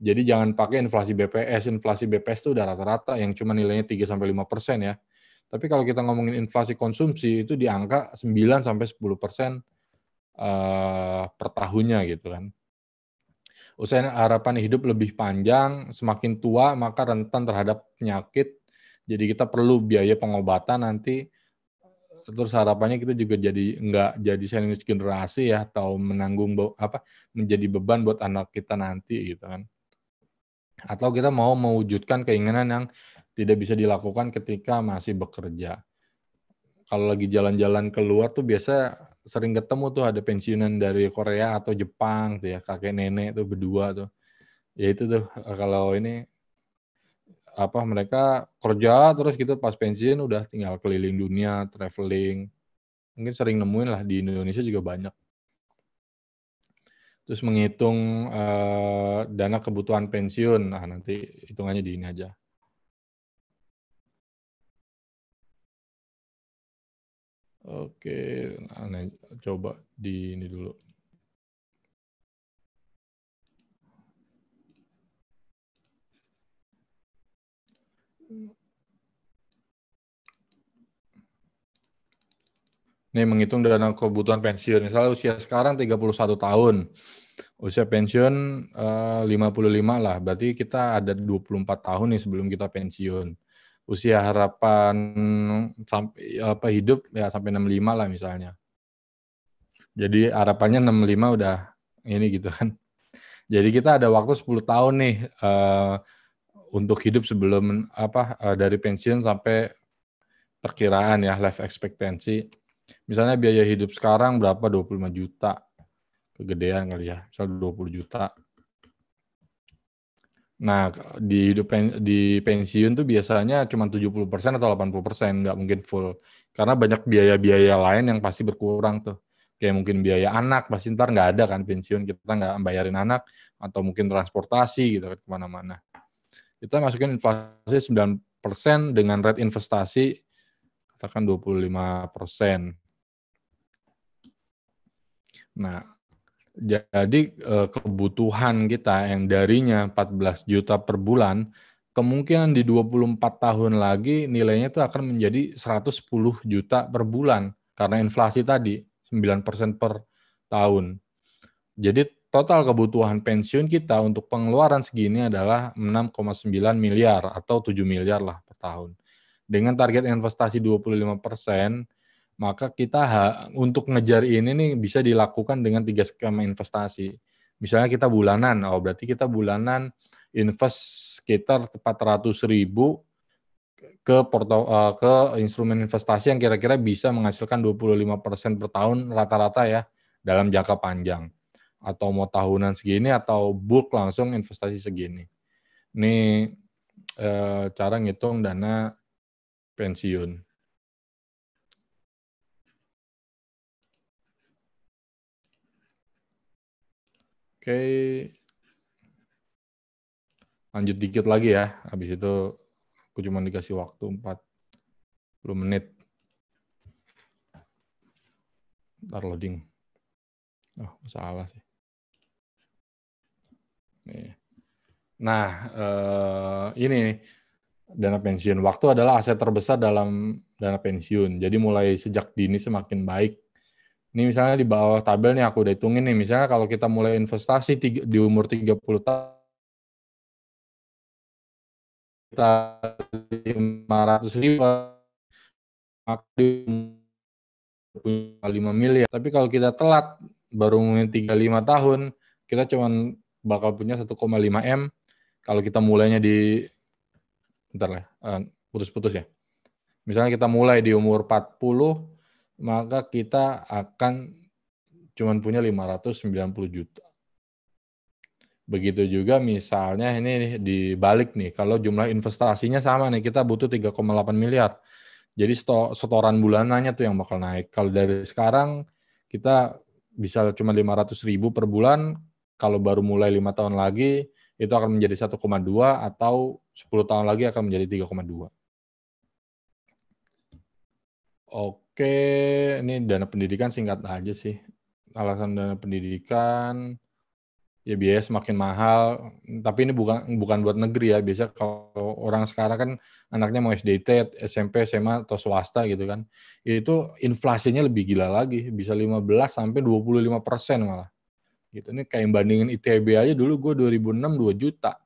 Jadi jangan pakai inflasi BPS. Inflasi BPS itu udah rata-rata yang cuma nilainya 3-5% ya. Tapi kalau kita ngomongin inflasi konsumsi itu di angka 9-10% per tahunnya gitu kan. Usaha harapan hidup lebih panjang, semakin tua maka rentan terhadap penyakit. Jadi kita perlu biaya pengobatan nanti. Terus harapannya kita juga jadi nggak jadi sandwich generasi ya, atau menanggung menjadi beban buat anak kita nanti gitu kan. Atau kita mau mewujudkan keinginan yang tidak bisa dilakukan ketika masih bekerja. Kalau lagi jalan-jalan keluar tuh biasa sering ketemu tuh ada pensiunan dari Korea atau Jepang tuh ya, kakek nenek tuh berdua tuh. Ya itu tuh kalau ini mereka kerja terus gitu pas pensiun udah tinggal keliling dunia, traveling. Mungkin sering nemuin lah di Indonesia juga banyak. Terus menghitung dana kebutuhan pensiun. Nah, nanti hitungannya di ini aja. Oke, nah, coba di ini dulu. Ini menghitung dana kebutuhan pensiun. Misalnya usia sekarang 31 tahun. Usia pensiun 55 lah. Berarti kita ada 24 tahun nih sebelum kita pensiun. Usia harapan sampai hidup ya sampai 65 lah misalnya. Jadi harapannya 65 udah ini gitu kan. Jadi kita ada waktu 10 tahun nih untuk hidup sebelum dari pensiun sampai perkiraan ya life expectancy. Misalnya biaya hidup sekarang berapa? 25 juta. Kegedean kali ya. Misalnya 20 juta. Nah, di pensiun tuh biasanya cuma 70% atau 80%, nggak mungkin full. Karena banyak biaya-biaya lain yang pasti berkurang tuh. Kayak mungkin biaya anak, pasti ntar nggak ada kan pensiun, kita nggak bayarin anak, atau mungkin transportasi gitu kan kemana-mana. Kita masukin inflasi 9% dengan rate investasi, katakan 25%. Nah, jadi kebutuhan kita yang darinya 14 juta per bulan, kemungkinan di 24 tahun lagi nilainya itu akan menjadi 110 juta per bulan karena inflasi tadi 9% per tahun. Jadi total kebutuhan pensiun kita untuk pengeluaran segini adalah 6,9 miliar atau 7 miliar lah per tahun. Dengan target investasi 25%, maka kita untuk ngejar ini nih bisa dilakukan dengan 3 skema investasi. Misalnya kita bulanan, berarti kita bulanan invest sekitar 400.000 ke instrumen investasi yang kira-kira bisa menghasilkan 25% per tahun rata-rata ya dalam jangka panjang. Atau mau tahunan segini atau bulk langsung investasi segini. Ini cara ngitung dana pensiun. Oke. Lanjut dikit lagi ya. Habis itu aku cuma dikasih waktu 40 menit. Ntar loading. Oh, salah sih. Nih. Nah, ini dana pensiun. Waktu adalah aset terbesar dalam dana pensiun. Jadi mulai sejak dini semakin baik. Ini misalnya di bawah tabel nih aku udah hitungin nih. Misalnya kalau kita mulai investasi di umur 30 tahun, kita 500.000, punya 5 miliar. Tapi kalau kita telat, baru ngomongin 35 tahun, kita cuma bakal punya 1,5 M. Kalau kita mulainya di, bentar lah, putus-putus ya. Misalnya kita mulai di umur 40, maka kita akan cuma punya 590 juta. Begitu juga misalnya ini dibalik nih, kalau jumlah investasinya sama nih, kita butuh 3,8 miliar. Jadi setoran bulanannya tuh yang bakal naik. Kalau dari sekarang kita bisa cuma 500.000 per bulan, kalau baru mulai 5 tahun lagi, itu akan menjadi 1,2 atau 10 tahun lagi akan menjadi 3,2. Oke, ini dana pendidikan singkat aja sih. Alasan dana pendidikan, ya biaya semakin mahal, tapi ini bukan buat negeri ya. Biasa kalau orang sekarang kan anaknya mau SDT, SMP, SMA, atau swasta gitu kan, itu inflasinya lebih gila lagi, bisa 15-25% malah. Gitu. Ini kayak bandingin ITB aja, dulu gue 2006 2 juta,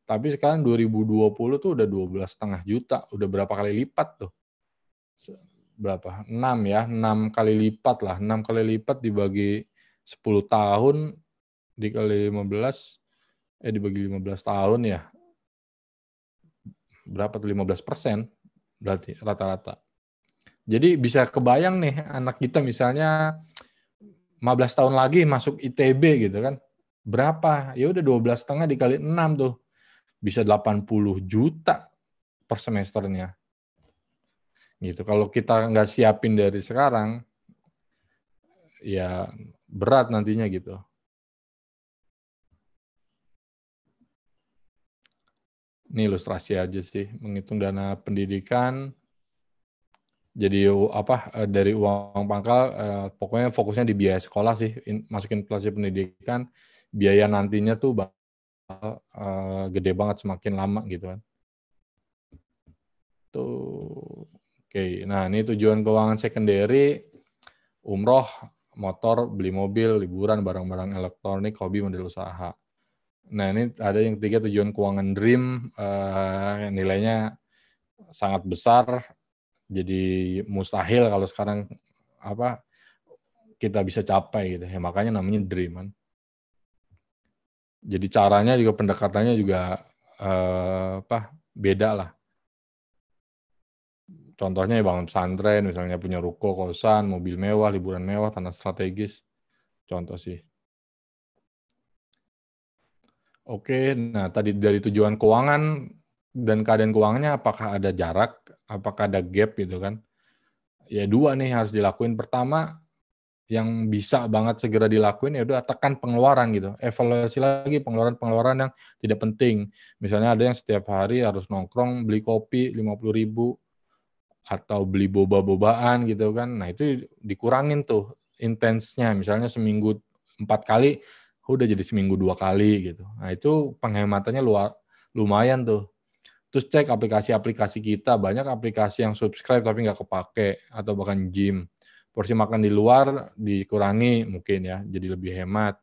tapi sekarang 2020 tuh udah 12,5 juta, udah berapa kali lipat tuh? Berapa? 6 ya, 6 kali lipat lah, 6 kali lipat dibagi 10 tahun, dikali 15, dibagi 15 tahun ya, berapa tuh 15% berarti rata-rata. Jadi bisa kebayang nih anak kita misalnya 15 tahun lagi masuk ITB gitu kan, berapa? Ya udah 12,5 dikali 6 tuh, bisa 80 juta per semesternya. Gitu. Kalau kita nggak siapin dari sekarang, ya berat nantinya gitu. Ini ilustrasi aja sih, menghitung dana pendidikan. Jadi dari uang pangkal, pokoknya fokusnya di biaya sekolah sih, masukin inflasi pendidikan, biaya nantinya tuh bakal gede banget semakin lama gitu kan. Tuh, oke. Nah ini tujuan keuangan secondary, umroh, motor, beli mobil, liburan, barang-barang elektronik, hobi, model usaha. Nah ini ada yang ketiga, tujuan keuangan dream, nilainya sangat besar, jadi mustahil kalau sekarang kita bisa capai gitu ya, makanya namanya dream kan. Jadi caranya juga, pendekatannya juga beda lah. Contohnya ya bangun pesantren, misalnya punya ruko, kosan, mobil mewah, liburan mewah, tanah strategis. Contoh sih. Oke, nah tadi dari tujuan keuangan dan keadaan keuangannya, apakah ada jarak, apakah ada gap gitu kan. Ya 2 nih harus dilakuin. Pertama, yang bisa banget segera dilakuin ya udah tekan pengeluaran gitu. Evaluasi lagi pengeluaran-pengeluaran yang tidak penting. Misalnya ada yang setiap hari harus nongkrong beli kopi 50.000 atau beli boba-bobaan gitu kan. Nah, itu dikurangin tuh intensnya. Misalnya seminggu 4 kali, udah jadi seminggu 2 kali gitu. Nah, itu penghematannya lumayan tuh. Terus cek aplikasi-aplikasi kita, banyak aplikasi yang subscribe tapi nggak kepake, atau bahkan gym. Porsi makan di luar dikurangi mungkin ya, jadi lebih hemat.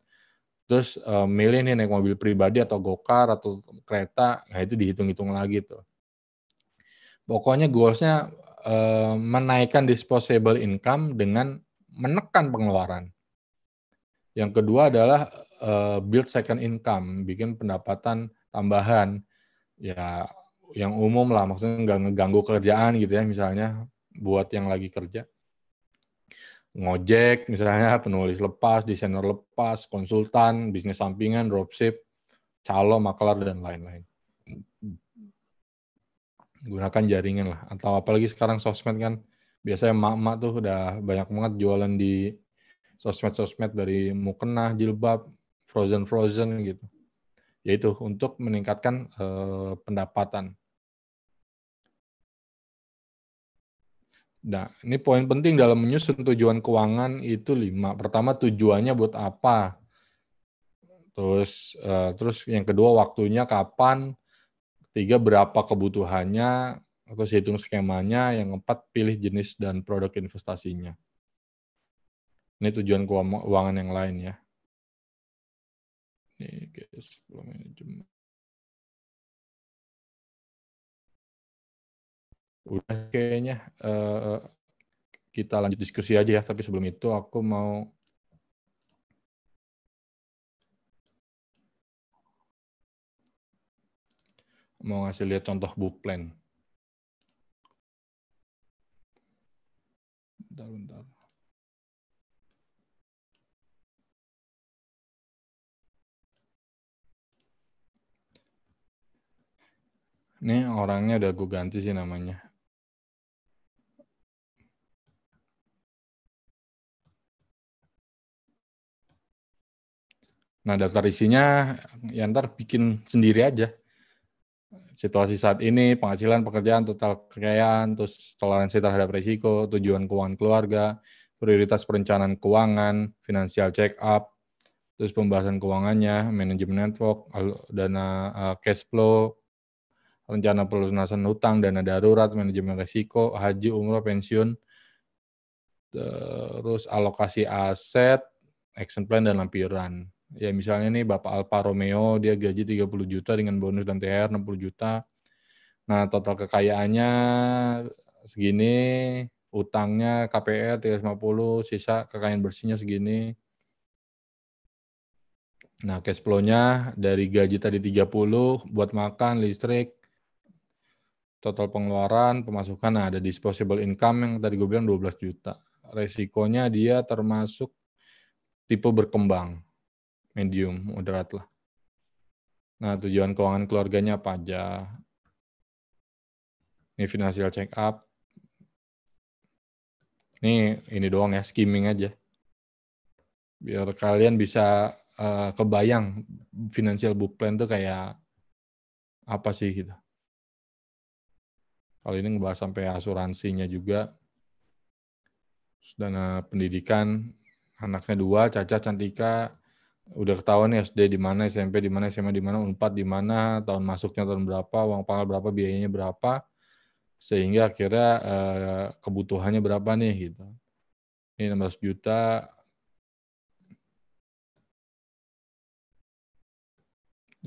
Terus milih nih naik mobil pribadi atau gokar atau kereta, nah itu dihitung-hitung lagi tuh. Pokoknya goals-nya menaikkan disposable income dengan menekan pengeluaran. Yang kedua adalah build second income, bikin pendapatan tambahan. Ya yang umum lah, maksudnya nggak ngeganggu kerjaan gitu ya, misalnya buat yang lagi kerja. Ngojek misalnya, penulis lepas, desainer lepas, konsultan, bisnis sampingan, dropship, calo, maklar, dan lain-lain. Gunakan jaringan lah. Atau apalagi sekarang sosmed kan, biasanya emak-emak tuh udah banyak banget jualan di sosmed-sosmed dari mukena, jilbab, frozen gitu. Yaitu untuk meningkatkan pendapatan. Nah, ini poin penting dalam menyusun tujuan keuangan itu 5. Pertama, tujuannya buat apa? Terus yang kedua, waktunya kapan? 3, berapa kebutuhannya? Terus hitung skemanya. Yang 4, pilih jenis dan produk investasinya. Ini tujuan keuangan yang lain ya. Ini guys, manajemen. Udah kayaknya kita lanjut diskusi aja ya, tapi sebelum itu aku mau ngasih lihat contoh Bookplan. Bentar. Ini orangnya udah gue ganti sih namanya. Nah, daftar isinya ya ntar bikin sendiri aja. Situasi saat ini, penghasilan, pekerjaan, total kekayaan, terus toleransi terhadap risiko, tujuan keuangan keluarga, prioritas perencanaan keuangan, financial check up, terus pembahasan keuangannya, manajemen network, dana cash flow, rencana pelunasan hutang, dana darurat, manajemen risiko, haji, umroh, pensiun, terus alokasi aset, action plan, dan lampiran. Ya misalnya nih Bapak Alfa Romeo, dia gaji 30 juta dengan bonus dan THR 60 juta. Nah, total kekayaannya segini, utangnya KPR 350, sisa kekayaan bersihnya segini. Nah, cash flow-nya dari gaji tadi 30 buat makan, listrik, total pengeluaran, pemasukan, nah ada disposable income yang tadi gue bilang 12 juta. Resikonya dia termasuk tipe berkembang, medium, moderat lah. Nah, tujuan keuangan keluarganya apa aja? Ini financial check up. Ini doang ya, skimming aja. Biar kalian bisa kebayang financial book plan tuh kayak apa sih gitu. Kalau ini ngebahas sampai asuransinya juga. Dana pendidikan, anaknya 2, Caca, Cantika, udah ketahuan nih SD di mana, SMP di mana, SMA di mana, Unpad di mana, tahun masuknya tahun berapa, uang pangkal berapa, biayanya berapa, sehingga akhirnya kebutuhannya berapa nih gitu. Ini 16 juta,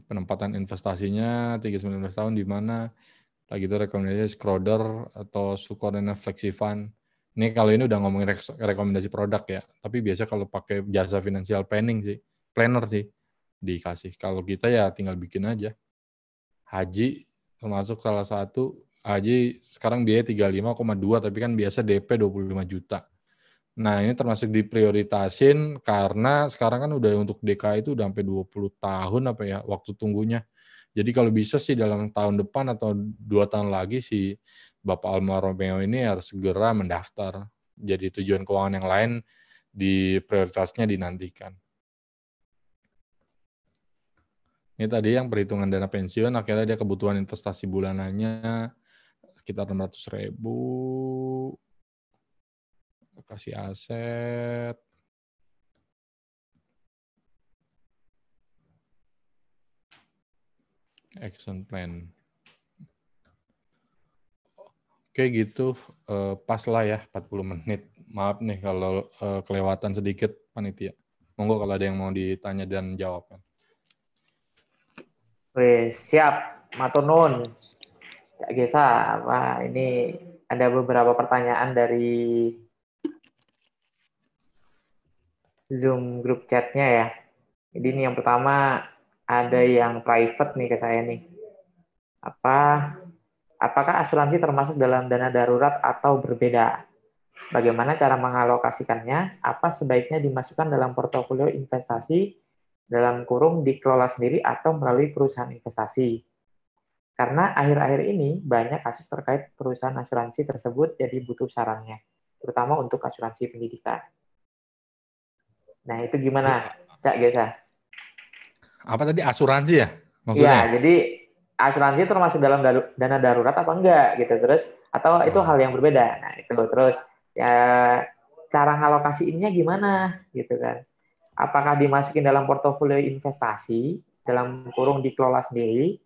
penempatan investasinya 3-19 tahun di mana, lagi itu rekomendasi Schroder atau Sukordana Flexifund. Ini kalau ini udah ngomongin rekomendasi produk ya, tapi biasa kalau pakai jasa financial planner sih dikasih. Kalau kita ya tinggal bikin aja. Haji termasuk salah satu. Haji sekarang biaya 35,2 tapi kan biasa DP 25 juta. Nah, ini termasuk diprioritasin karena sekarang kan udah untuk DKI itu udah sampai 20 tahun apa ya waktu tunggunya. Jadi kalau bisa sih dalam tahun depan atau 2 tahun lagi si Bapak Alfa Romeo ini harus segera mendaftar. Jadi tujuan keuangan yang lain di prioritasnya dinantikan. Ini tadi yang perhitungan dana pensiun, akhirnya dia kebutuhan investasi bulanannya sekitar 600.000. Kasih aset. Action plan. Oke gitu, pas lah ya 40 menit. Maaf nih kalau kelewatan sedikit panitia. Monggo kalau ada yang mau ditanya dan jawab. Wih, siap, matur Kak Gesa. Wah, ini ada beberapa pertanyaan dari Zoom grup chatnya ya. Jadi ini yang pertama ada yang private nih ke saya nih. Apa Apakah asuransi termasuk dalam dana darurat atau berbeda? Bagaimana cara mengalokasikannya? Apa sebaiknya dimasukkan dalam portofolio investasi dalam kurung dikelola sendiri atau melalui perusahaan investasi? Karena akhir-akhir ini banyak kasus terkait perusahaan asuransi tersebut, jadi butuh sarannya, terutama untuk asuransi pendidikan. Nah, itu gimana, Cak Gesa? Apa tadi, asuransi ya maksudnya ya? Iya, jadi asuransi termasuk dalam dana darurat apa enggak gitu. Terus atau itu hal yang Oh, berbeda. Nah, itu terus ya cara ngalokasiinnya gimana gitu kan. Apakah dimasukin dalam portofolio investasi dalam kurung dikelola sendiri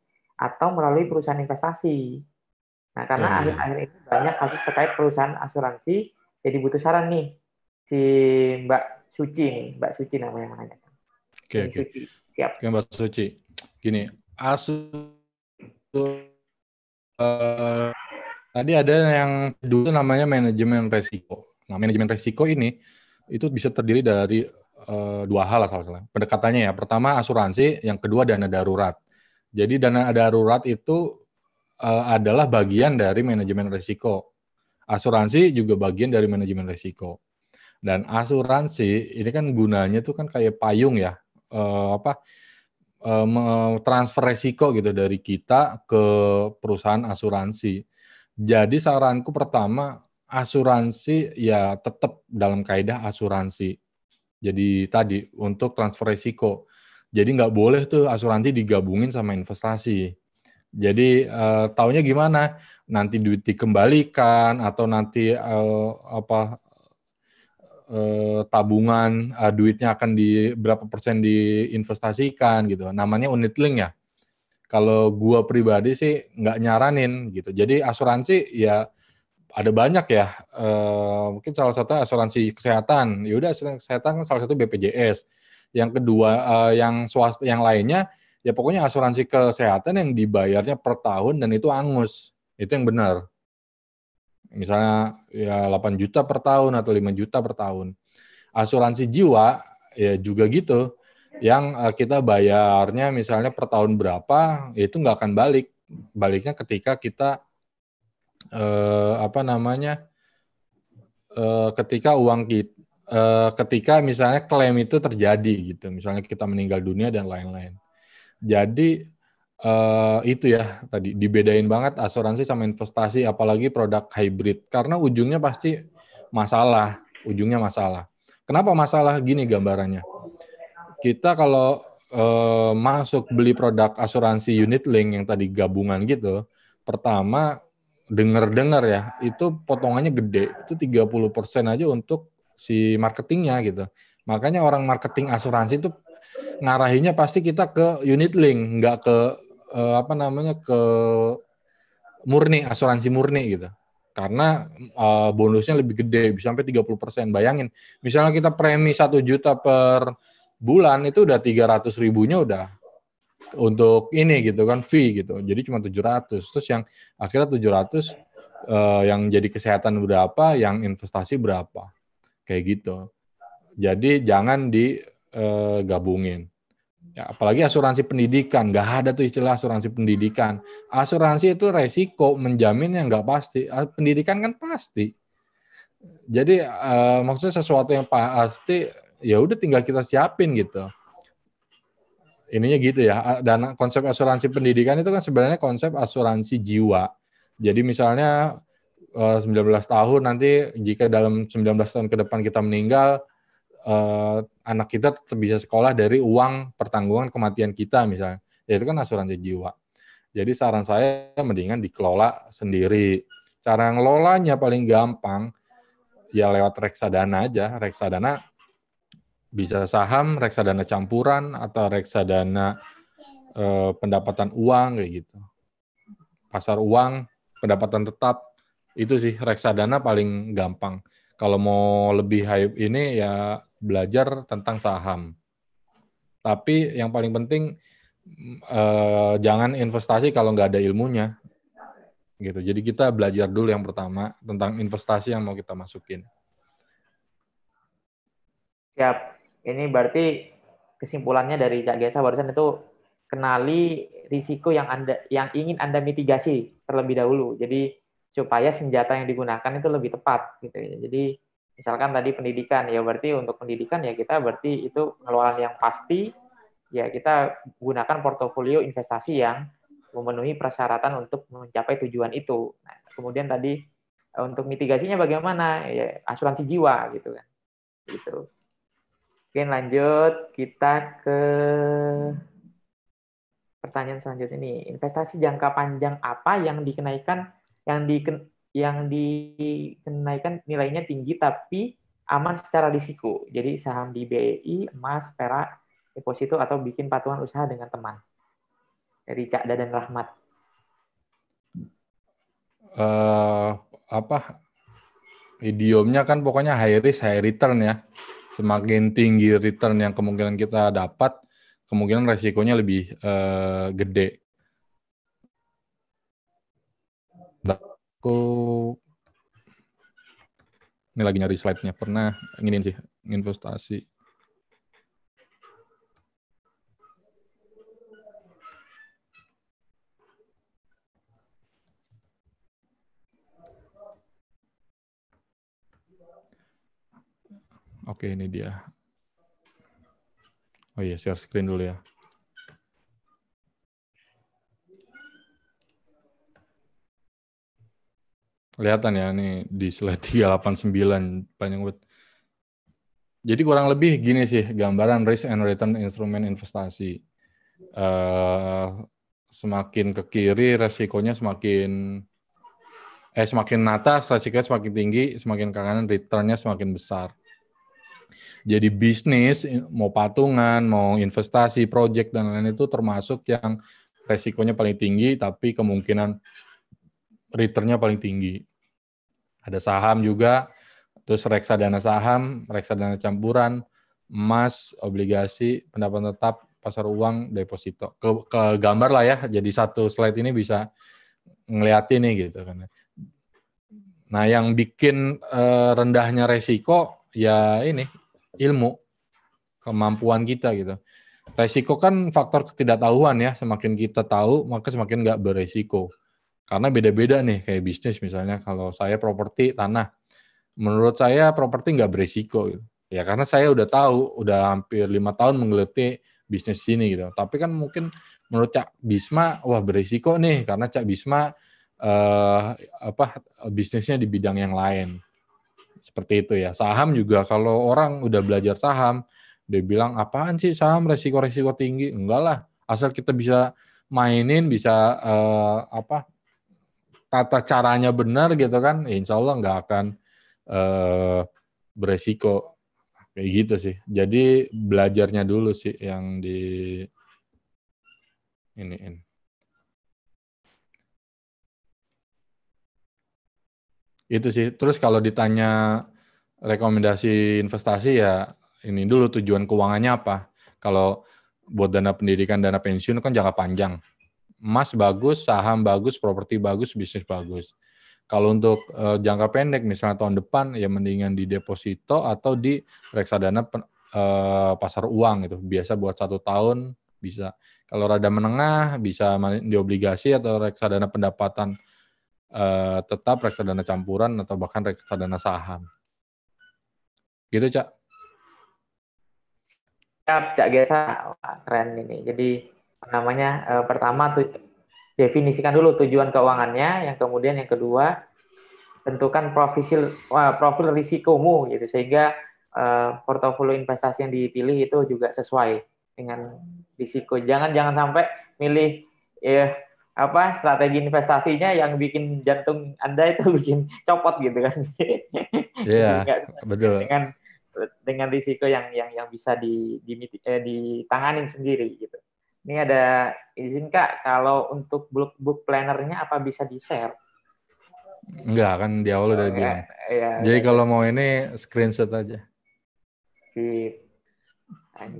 atau melalui perusahaan investasi. Nah, karena oh iya. akhir-akhir ini banyak kasus terkait perusahaan asuransi, jadi butuh saran nih si Mbak Suci nih, Mbak Suci namanya yang menanyakan. Oke, Ini oke. Suci, siap. Oke, Mbak Suci. Gini, eh, tadi ada yang dulu namanya manajemen resiko. Nah, manajemen resiko ini itu bisa terdiri dari dua hal asalnya. Pendekatannya ya, pertama asuransi, yang kedua dana darurat. Jadi dana darurat itu adalah bagian dari manajemen resiko. Asuransi juga bagian dari manajemen resiko. Dan asuransi ini kan gunanya tuh kan kayak payung ya, transfer resiko gitu dari kita ke perusahaan asuransi. Jadi saranku pertama, asuransi ya tetap dalam kaidah asuransi. Jadi tadi untuk transfer resiko. Jadi nggak boleh tuh asuransi digabungin sama investasi. Jadi taunya gimana? Nanti duit dikembalikan atau nanti tabungan duitnya akan di berapa persen diinvestasikan gitu. Namanya unit link ya. Kalau gua pribadi sih nggak nyaranin gitu. Jadi asuransi ya ada banyak ya. Mungkin salah satu asuransi kesehatan. Ya udah, asuransi kesehatan kan salah satu BPJS. Yang kedua yang swasta, yang lainnya ya pokoknya asuransi kesehatan yang dibayarnya per tahun dan itu angus. Itu yang benar. Misalnya ya 8 juta per tahun atau 5 juta per tahun. Asuransi jiwa ya juga gitu. Yang kita bayarnya misalnya per tahun berapa, ya itu nggak akan balik. Baliknya ketika kita ketika uang kita ketika misalnya klaim itu terjadi gitu. Misalnya kita meninggal dunia dan lain-lain. Jadi itu ya tadi dibedain banget asuransi sama investasi, apalagi produk hybrid, karena ujungnya masalah. Kenapa masalah? Gini gambarannya. Kita kalau masuk beli produk asuransi unit link yang tadi gabungan gitu, pertama dengar ya, itu potongannya gede, itu 30% aja untuk si marketingnya gitu. Makanya orang marketing asuransi itu ngarahinnya pasti kita ke unit link, nggak ke ke murni, asuransi murni gitu. Karena bonusnya lebih gede, bisa sampai 30%. Bayangin, misalnya kita premi 1 juta per bulan, itu udah 300 ribunya udah untuk ini gitu kan, fee gitu. Jadi cuma 700. Terus yang akhirnya 700 yang jadi kesehatan berapa, yang investasi berapa. Kayak gitu. Jadi jangan digabungin. Ya, apalagi asuransi pendidikan, nggak ada tuh istilah asuransi pendidikan. Asuransi itu resiko, menjamin yang nggak pasti. Pendidikan kan pasti. Jadi maksudnya sesuatu yang pasti, ya udah tinggal kita siapin gitu. Ininya gitu ya. Dan konsep asuransi pendidikan itu kan sebenarnya konsep asuransi jiwa. Jadi misalnya 19 tahun nanti, jika dalam 19 tahun ke depan kita meninggal, anak kita tetap bisa sekolah dari uang pertanggungan kematian kita misalnya. Ya itu kan asuransi jiwa. Jadi saran saya mendingan dikelola sendiri. Cara ngelolanya paling gampang ya lewat reksadana aja. Reksadana bisa saham, reksadana campuran, atau reksadana pendapatan uang kayak gitu. Pasar uang, pendapatan tetap, itu sih reksadana paling gampang. Kalau mau lebih hype ini ya belajar tentang saham. Tapi yang paling penting jangan investasi kalau nggak ada ilmunya. Gitu. Jadi kita belajar dulu yang pertama tentang investasi yang mau kita masukin. Siap. Ini berarti kesimpulannya dari Cak Gesa barusan itu kenali risiko yang ingin Anda mitigasi terlebih dahulu. Jadi supaya senjata yang digunakan itu lebih tepat gitu ya. Jadi misalkan tadi pendidikan, ya berarti untuk pendidikan ya kita berarti itu pengeluaran yang pasti, ya kita gunakan portofolio investasi yang memenuhi persyaratan untuk mencapai tujuan itu. Nah, kemudian tadi untuk mitigasinya bagaimana? Ya, asuransi jiwa gitu kan. Gitu. Oke, lanjut kita ke pertanyaan selanjutnya nih. Investasi jangka panjang apa yang dikenaikan nilainya tinggi tapi aman secara risiko. Jadi saham di BEI, emas, perak, deposito atau bikin patungan usaha dengan teman. Dari Cak Dadan Rahmat. Idiomnya kan pokoknya high risk, high return ya. Semakin tinggi return yang kemungkinan kita dapat, kemungkinan resikonya lebih gede. Aku ini lagi nyari slide-nya. Pernah nginin sih, investasi. Oke, ini dia. Oh iya, share screen dulu ya. Kelihatan ya, nih di slide 389 banyak banget. Jadi kurang lebih gini sih, gambaran risk and return instrumen investasi. Semakin ke kiri, resikonya semakin atas, resikonya semakin tinggi, semakin ke kanan, return-nya semakin besar. Jadi bisnis, mau patungan, mau investasi, project, dan lain-lain itu termasuk yang resikonya paling tinggi, tapi kemungkinan return-nya paling tinggi. Ada saham juga, terus reksadana saham, reksadana campuran, emas, obligasi, pendapatan tetap, pasar uang, deposito. Ke gambar lah ya, jadi satu slide ini bisa ngeliatin nih gitu kan. Nah, yang bikin rendahnya resiko ya ini ilmu, kemampuan kita gitu. Resiko kan faktor ketidaktahuan ya, semakin kita tahu maka semakin nggak beresiko. Karena beda-beda nih, kayak bisnis misalnya, kalau saya properti tanah, menurut saya properti nggak beresiko gitu. Ya karena saya udah tahu, udah hampir 5 tahun menggeluti bisnis sini gitu. Tapi kan mungkin menurut Cak Bisma, wah beresiko nih karena Cak Bisma bisnisnya di bidang yang lain. Seperti itu ya. Saham juga kalau orang udah belajar saham, dia bilang apaan sih saham resiko-resiko tinggi? Enggak lah, asal kita bisa mainin, bisa tata caranya benar gitu kan, ya insya Allah nggak akan beresiko kayak gitu sih. Jadi belajarnya dulu sih yang di ini. Itu sih. Terus kalau ditanya rekomendasi investasi ya ini dulu tujuan keuangannya apa. Kalau buat dana pendidikan, dana pensiun kan jangka panjang. Emas bagus, saham bagus, properti bagus, bisnis bagus. Kalau untuk jangka pendek, misalnya tahun depan, ya mendingan di deposito atau di reksadana pasar uang gitu. Biasa buat 1 tahun bisa. Kalau rada menengah, bisa di obligasi atau reksadana pendapatan tetap, reksadana campuran, atau bahkan reksadana saham. Gitu, Cak. Cak Gesa, keren ini. Jadi namanya pertama definisikan dulu tujuan keuangannya, yang kemudian yang kedua tentukan profil risikomu gitu sehingga portofolio investasi yang dipilih itu juga sesuai dengan risiko. Jangan sampai milih strategi investasinya yang bikin jantung Anda itu bikin copot gitu kan. Iya, betul. Dengan risiko yang bisa ditanganin sendiri gitu. Ini ada izin Kak, kalau untuk book planner-nya apa bisa di-share? Enggak, kan di awal udah bilang. Jadi kalau mau ini screenshot aja. Sip.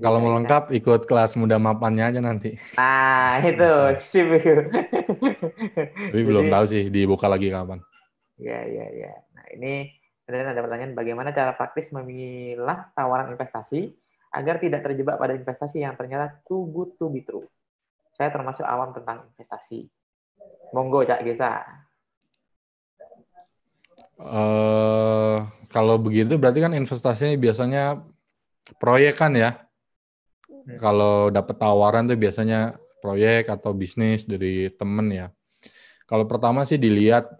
Kalau mau lengkap ikut kelas muda mapannya aja nanti. Nah, itu sip. Tapi belum tahu sih dibuka lagi kapan. Ya. Nah, ini ada pertanyaan, bagaimana cara praktis memilah tawaran investasi agar tidak terjebak pada investasi yang ternyata too good to be true. Saya termasuk awam tentang investasi. Monggo Cak Gesa. Kalau begitu berarti kan investasinya biasanya proyek kan ya? Kalau dapat tawaran tuh biasanya proyek atau bisnis dari temen ya. Kalau pertama sih dilihat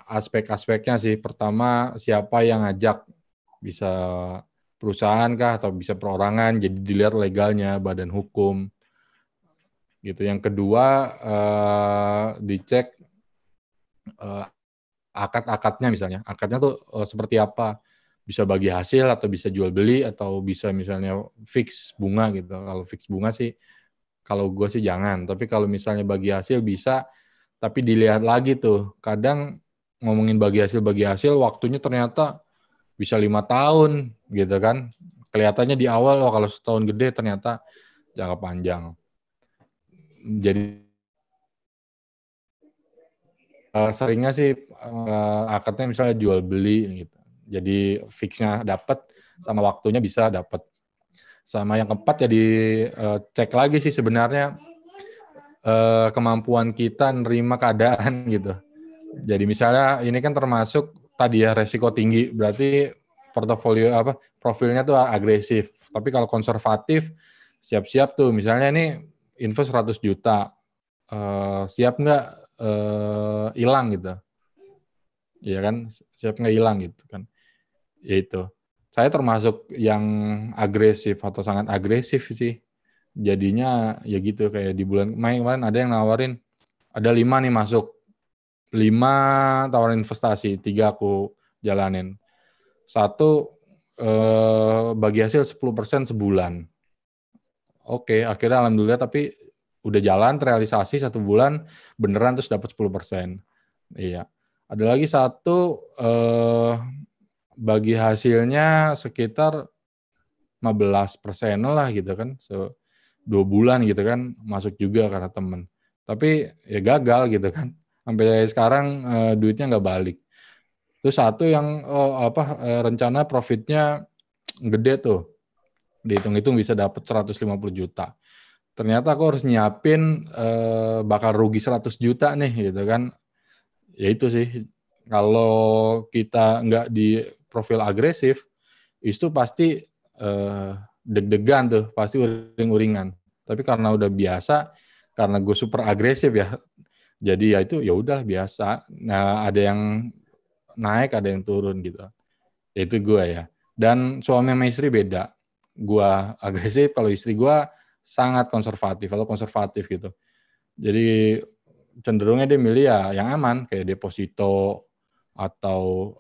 aspek-aspeknya sih. Pertama siapa yang ngajak, bisa perusahaan kah atau bisa perorangan. Jadi dilihat legalnya, badan hukum gitu. Yang kedua dicek akad-akadnya misalnya. Akadnya tuh seperti apa? Bisa bagi hasil atau bisa jual beli atau bisa misalnya fix bunga gitu. Kalau fix bunga sih kalau gue sih jangan. Tapi kalau misalnya bagi hasil bisa, tapi dilihat lagi tuh. Kadang ngomongin bagi hasil waktunya ternyata bisa 5 tahun gitu kan. Kelihatannya di awal kalau setahun gede ternyata jangka panjang. Jadi seringnya sih akadnya misalnya jual beli gitu. Jadi fixnya dapat sama waktunya bisa dapat. Sama yang keempat ya dicek lagi sih sebenarnya kemampuan kita nerima keadaan gitu. Jadi misalnya ini kan termasuk tadi ya resiko tinggi, berarti portofolio profilnya tuh agresif. Tapi kalau konservatif siap-siap tuh misalnya ini invest 100 juta. Siap nggak hilang gitu. Iya kan? Siap nggak hilang gitu kan. Ya itu. Saya termasuk yang agresif atau sangat agresif sih. Jadinya ya gitu kayak di bulan Mei kemarin ada yang nawarin ada 5 nih masuk. 5 tawaran investasi, 3 aku jalanin. 1 bagi hasil 10% sebulan. Oke, akhirnya alhamdulillah tapi udah jalan terrealisasi 1 bulan beneran terus dapat 10%. Iya. Ada lagi 1 bagi hasilnya sekitar 15% lah gitu kan. 2 bulan gitu kan masuk juga karena temen. Tapi ya gagal gitu kan. Sampai sekarang duitnya nggak balik. Terus 1 yang rencana profitnya gede tuh. Dihitung-hitung bisa dapat 150 juta. Ternyata aku harus nyiapin bakal rugi 100 juta nih gitu kan. Ya itu sih. Kalau kita nggak di profil agresif, itu pasti deg-degan tuh, pasti uring-uringan. Tapi karena udah biasa, karena gue super agresif ya, jadi ya itu ya udah biasa. Nah ada yang naik, ada yang turun gitu. Itu gue ya. Dan suami sama istri beda. Gue agresif, kalau istri gue sangat konservatif atau konservatif gitu. Jadi cenderungnya dia milih ya yang aman kayak deposito atau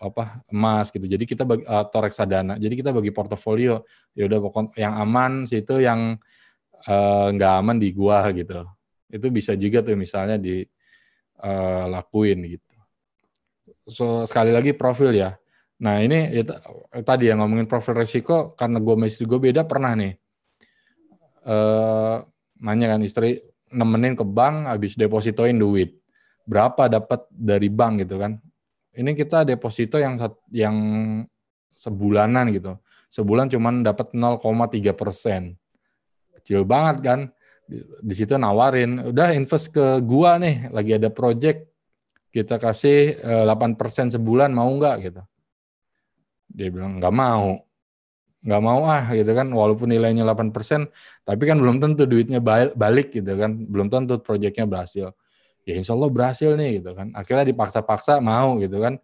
emas gitu. Jadi kita bagi atau reksadana. Jadi kita bagi portofolio. Ya udah pokok yang aman situ, yang nggak aman di gua gitu. Itu bisa juga tuh misalnya lakuin gitu. So sekali lagi profil ya. Nah ini tadi yang ngomongin profil resiko karena gue sama istri gue beda, pernah nih nanya kan istri nemenin ke bank habis depositoin duit berapa dapat dari bank gitu kan. Ini kita deposito yang sebulanan gitu. Sebulan cuman dapat 0,3%. Kecil banget kan. Di situ nawarin, udah invest ke gua nih, lagi ada project. Kita kasih 8% sebulan, mau nggak gitu. Dia bilang, nggak mau. Nggak mau gitu kan, walaupun nilainya 8%, tapi kan belum tentu duitnya balik gitu kan. Belum tentu projectnya berhasil. Ya insya Allah berhasil nih gitu kan. Akhirnya dipaksa-paksa mau gitu kan.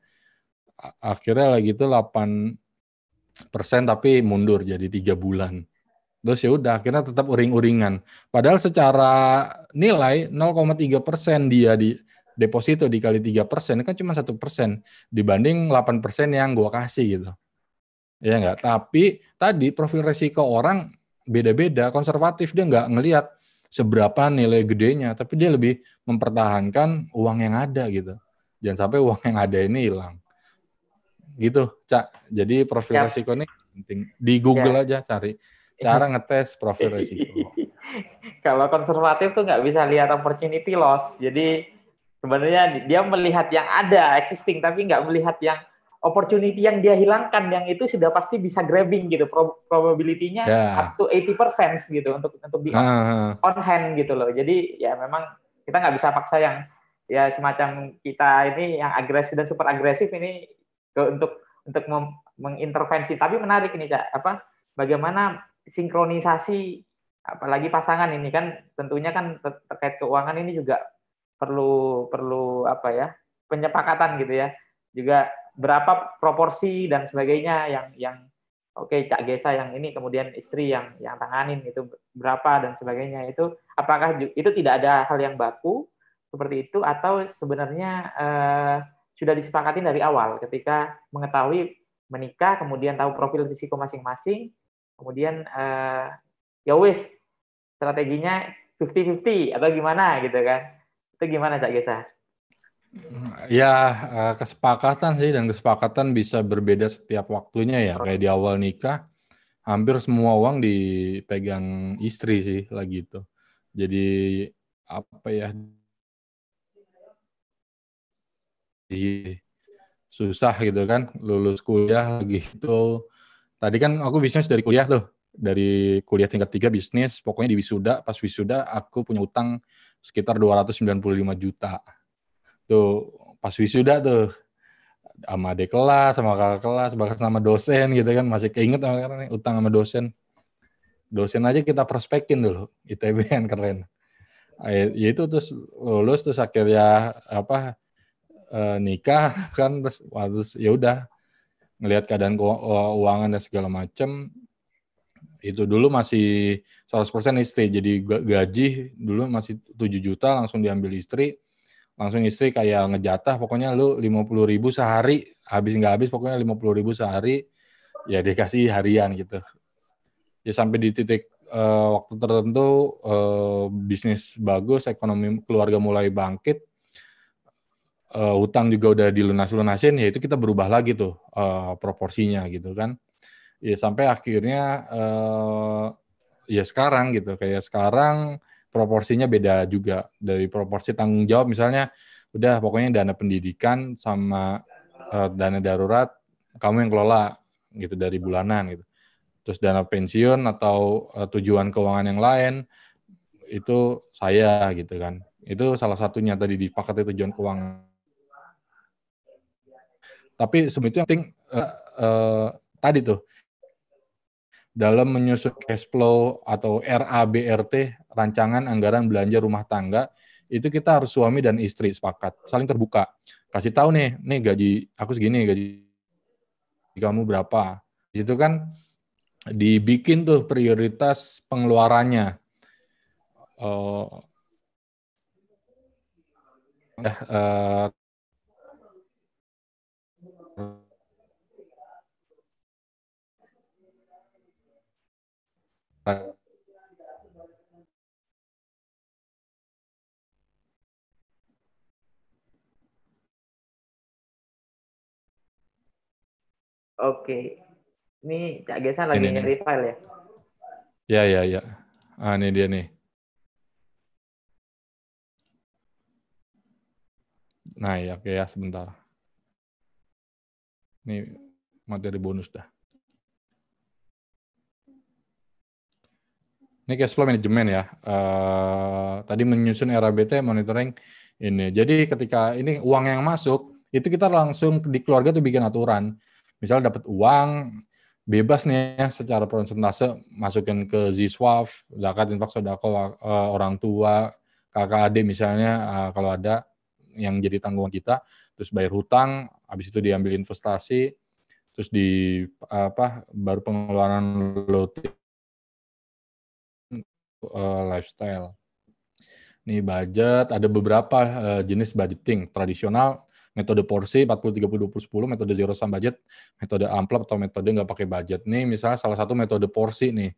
Akhirnya lagi itu 8% tapi mundur jadi 3 bulan. Terus ya udah akhirnya tetap uring-uringan. Padahal secara nilai 0,3% dia di deposito dikali 3% kan cuma 1% dibanding 8% yang gua kasih gitu. Ya enggak, tapi tadi profil resiko orang beda-beda, konservatif, dia nggak ngelihat seberapa nilai gedenya, tapi dia lebih mempertahankan uang yang ada gitu. Jangan sampai uang yang ada ini hilang. Gitu, Cak. Jadi profil resiko ini penting. Di Google aja cari cara ngetes profil resiko. Kalau konservatif tuh nggak bisa lihat opportunity loss. Jadi sebenarnya dia melihat yang ada existing, tapi nggak melihat yang opportunity yang dia hilangkan, yang itu sudah pasti bisa grabbing gitu, probability-nya up to 80% gitu untuk di on hand gitu loh. Jadi ya memang Kita nggak bisa paksa yang ya semacam kita ini yang agresif dan super agresif ini untuk mengintervensi. Tapi menarik ini Cak, bagaimana sinkronisasi apalagi pasangan ini kan tentunya kan terkait keuangan ini juga perlu penyepakatan gitu ya. Juga berapa proporsi dan sebagainya yang oke, Cak Gesa yang ini kemudian istri yang tanganin itu berapa dan sebagainya, itu apakah itu tidak ada hal yang baku seperti itu atau sebenarnya sudah disepakati dari awal ketika mengetahui menikah, kemudian tahu profil risiko masing-masing, kemudian ya wis strateginya 50-50 atau gimana gitu kan. Itu gimana Cak Gesa? Ya, kesepakatan sih, dan kesepakatan bisa berbeda setiap waktunya ya. Kayak di awal nikah, hampir semua uang dipegang istri sih lagi itu. Jadi apa ya? Susah gitu kan, lulus kuliah lagi itu. Tadi kan aku bisnis dari kuliah tuh. Dari kuliah tingkat 3 bisnis, pokoknya di wisuda, pas wisuda aku punya utang sekitar 295 juta. Tuh, pas wisuda tuh, sama adik kelas, sama kakak kelas, bahkan sama dosen gitu kan, masih keinget karena utang sama dosen. Dosen aja kita prospekin dulu, ITB kan keren. Ya itu terus lulus, terus akhirnya nikah kan, terus ya udah ngelihat keadaan keuangan dan segala macam. Itu dulu masih 100% istri, jadi gaji dulu masih 7 juta langsung diambil istri. Langsung istri kayak ngejatah, pokoknya lu 50.000 sehari, habis nggak habis pokoknya 50.000 sehari, ya dikasih harian gitu. Ya sampai di titik waktu tertentu bisnis bagus, ekonomi keluarga mulai bangkit, hutang juga udah dilunasin, ya itu kita berubah lagi tuh proporsinya gitu kan. Ya sampai akhirnya ya sekarang gitu, kayak sekarang proporsinya beda juga. Dari proporsi tanggung jawab misalnya, udah pokoknya dana pendidikan sama dana darurat kamu yang kelola gitu dari bulanan gitu. Terus dana pensiun atau tujuan keuangan yang lain itu saya gitu kan. Itu salah satunya tadi disepakati tujuan keuangan. Tapi sebetulnya yang penting tadi tuh dalam menyusun cash flow atau RABRT, rancangan anggaran belanja rumah tangga, itu kita harus suami dan istri sepakat, saling terbuka. Kasih tahu nih gaji aku segini, gaji kamu berapa. Itu kan dibikin tuh prioritas pengeluarannya. Oke. Ini Cak Gesa lagi nyari file ya? Ya. Ini dia nih. Nah, ya, oke ya, sebentar. Ini materi bonus dah. Ini cash flow management ya. Tadi menyusun RABT, monitoring ini. Jadi ketika ini uang yang masuk, itu kita langsung di keluarga tuh bikin aturan. Misal dapat uang, bebas nih ya secara persentase, masukin ke Ziswaf, zakat, infak, sedekah, orang tua, kakak adik misalnya, kalau ada yang jadi tanggungan kita, terus bayar hutang, habis itu diambil investasi, terus baru pengeluaran lifestyle. Nih budget, ada beberapa jenis budgeting. Tradisional, metode porsi 40-30-20-10, metode zero sum budget, metode amplop atau metode nggak pakai budget. Nih misalnya salah satu metode porsi nih.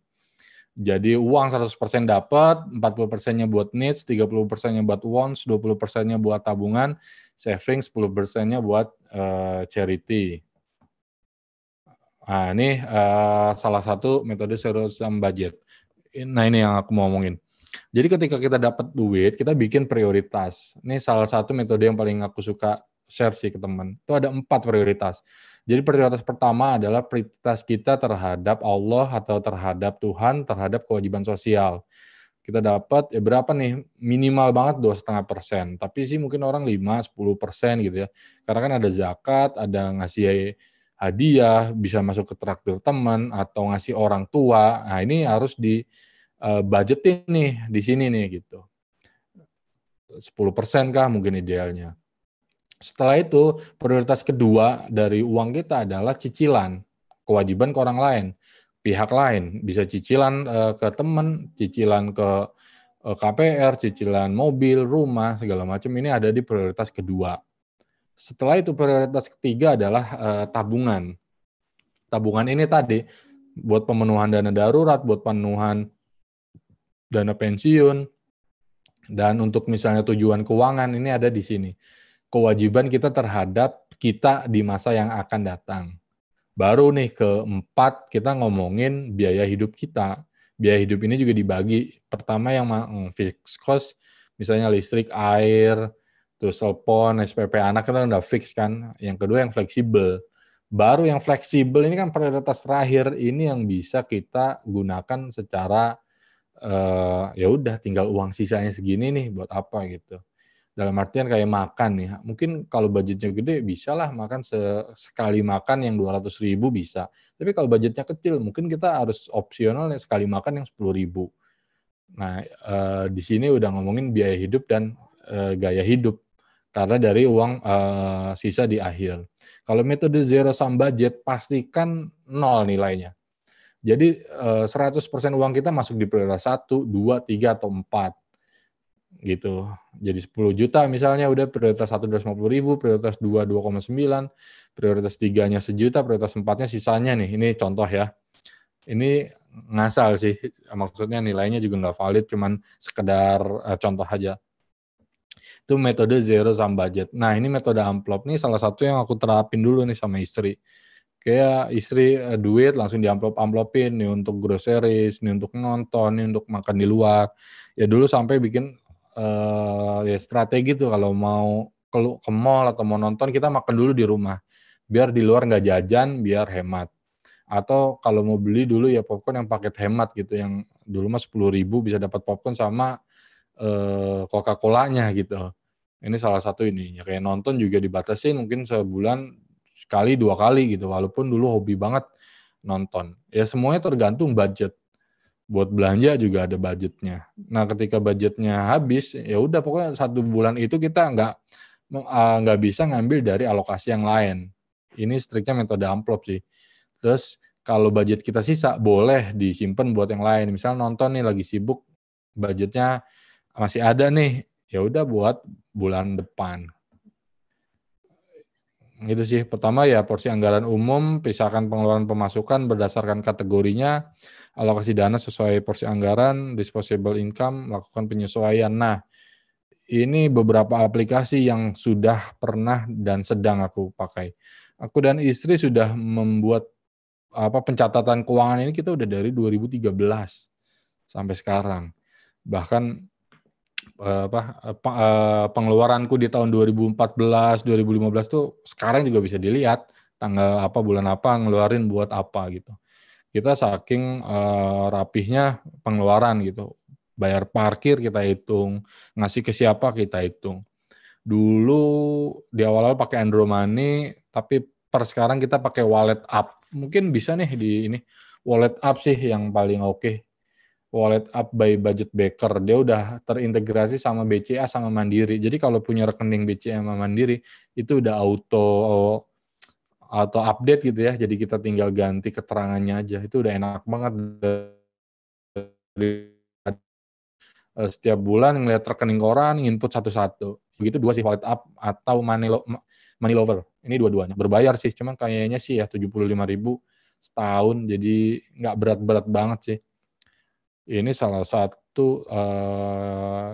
Jadi uang 100% dapat, 40%-nya buat needs, 30%-nya buat wants, 20%-nya buat tabungan, saving, 10%-nya buat charity. Nah, ini salah satu metode zero sum budget. Nah, ini yang aku mau ngomongin. Jadi ketika kita dapat duit, kita bikin prioritas. Ini salah satu metode yang paling aku suka share sih ke teman. Itu ada 4 prioritas. Jadi prioritas pertama adalah prioritas kita terhadap Allah atau terhadap Tuhan, terhadap kewajiban sosial. kita dapat ya berapa nih, minimal banget 2,5%, tapi sih mungkin orang 5-10% gitu ya, karena kan ada zakat, ada ngasih hadiah, bisa masuk ke traktir teman atau ngasih orang tua. Nah ini harus di budgetin nih di sini nih gitu. 10% kah mungkin idealnya. Setelah itu, prioritas kedua dari uang kita adalah cicilan, kewajiban ke orang lain, pihak lain, bisa cicilan ke teman, cicilan ke KPR, cicilan mobil, rumah, segala macam ini ada di prioritas kedua. Setelah itu prioritas ketiga adalah tabungan. Tabungan ini tadi buat pemenuhan dana darurat, buat pemenuhan dana pensiun, dan untuk misalnya tujuan keuangan ini ada di sini. Kewajiban kita terhadap kita di masa yang akan datang. Baru nih keempat kita ngomongin biaya hidup kita. Biaya hidup ini juga dibagi. Pertama yang fixed cost, misalnya listrik, air, terus telepon, SPP anak kita udah fix kan. Yang kedua yang fleksibel. Baru yang fleksibel ini kan prioritas terakhir, ini yang bisa kita gunakan secara ya udah tinggal uang sisanya segini nih buat apa gitu. Dalam artian kayak makan nih, mungkin kalau budgetnya gede bisa lah makan sekali makan yang 200.000 bisa. Tapi kalau budgetnya kecil mungkin kita harus opsional ya sekali makan yang 10.000. Nah di sini udah ngomongin biaya hidup dan gaya hidup karena dari uang sisa di akhir. Kalau metode zero sum budget pastikan 0 nilainya. Jadi 100% uang kita masuk di prioritas 1, 2, 3, atau 4. Gitu. Jadi 10 juta misalnya udah prioritas 1 250.000, prioritas 2 2,9, prioritas 3-nya sejuta, prioritas 4-nya sisanya nih. Ini contoh ya. Ini ngasal sih, maksudnya nilainya juga nggak valid, cuman sekedar contoh aja. Itu metode zero sum budget. Nah ini metode amplop nih salah satu yang aku terapin dulu nih sama istri. Kayak istri duit langsung diamplop-amplopin nih untuk groceries, nih untuk nonton, nih untuk makan di luar. Ya dulu sampai bikin ya strategi tuh kalau mau ke mall atau mau nonton kita makan dulu di rumah biar di luar nggak jajan biar hemat, atau kalau mau beli dulu ya popcorn yang paket hemat gitu yang dulu mah 10.000 bisa dapat popcorn sama Coca-Colanya gitu. Ini salah satu ini ya, kayak nonton juga dibatasin mungkin sebulan sekali 2 kali gitu walaupun dulu hobi banget nonton. Ya semuanya tergantung budget. Buat belanja juga ada budgetnya. Nah, ketika budgetnya habis, ya udah pokoknya 1 bulan itu kita nggak bisa ngambil dari alokasi yang lain. Ini striknya metode amplop sih. Terus kalau budget kita sisa, boleh disimpan buat yang lain. Misal nonton nih lagi sibuk, budgetnya masih ada nih, ya udah buat bulan depan. Gitu sih. Pertama ya porsi anggaran umum, pisahkan pengeluaran pemasukan berdasarkan kategorinya, alokasi dana sesuai porsi anggaran, disposable income, lakukan penyesuaian. Nah, ini beberapa aplikasi yang sudah pernah dan sedang aku pakai. Aku dan istri sudah membuat pencatatan keuangan ini kita udah dari 2013 sampai sekarang. Bahkan pengeluaranku di tahun 2014, 2015 tuh sekarang juga bisa dilihat tanggal apa, bulan apa, ngeluarin buat apa gitu. Kita saking rapihnya pengeluaran gitu. Bayar parkir kita hitung, ngasih ke siapa kita hitung. Dulu di awal-awal pakai Andro Money, tapi per sekarang kita pakai Wallet Up. Mungkin bisa nih di ini. Wallet Up sih yang paling oke. Wallet Up by Budget Baker. Dia udah terintegrasi sama BCA sama Mandiri. Jadi kalau punya rekening BCA sama Mandiri, itu udah auto update gitu ya. Jadi kita tinggal ganti keterangannya aja. Itu udah enak banget. Setiap bulan ngeliat rekening koran, input satu-satu. Begitu dua sih, Wallet Up atau Money Lover. Ini dua-duanya. Berbayar sih, cuman kayaknya sih ya 75.000 setahun. Jadi nggak berat-berat banget sih. Ini salah satu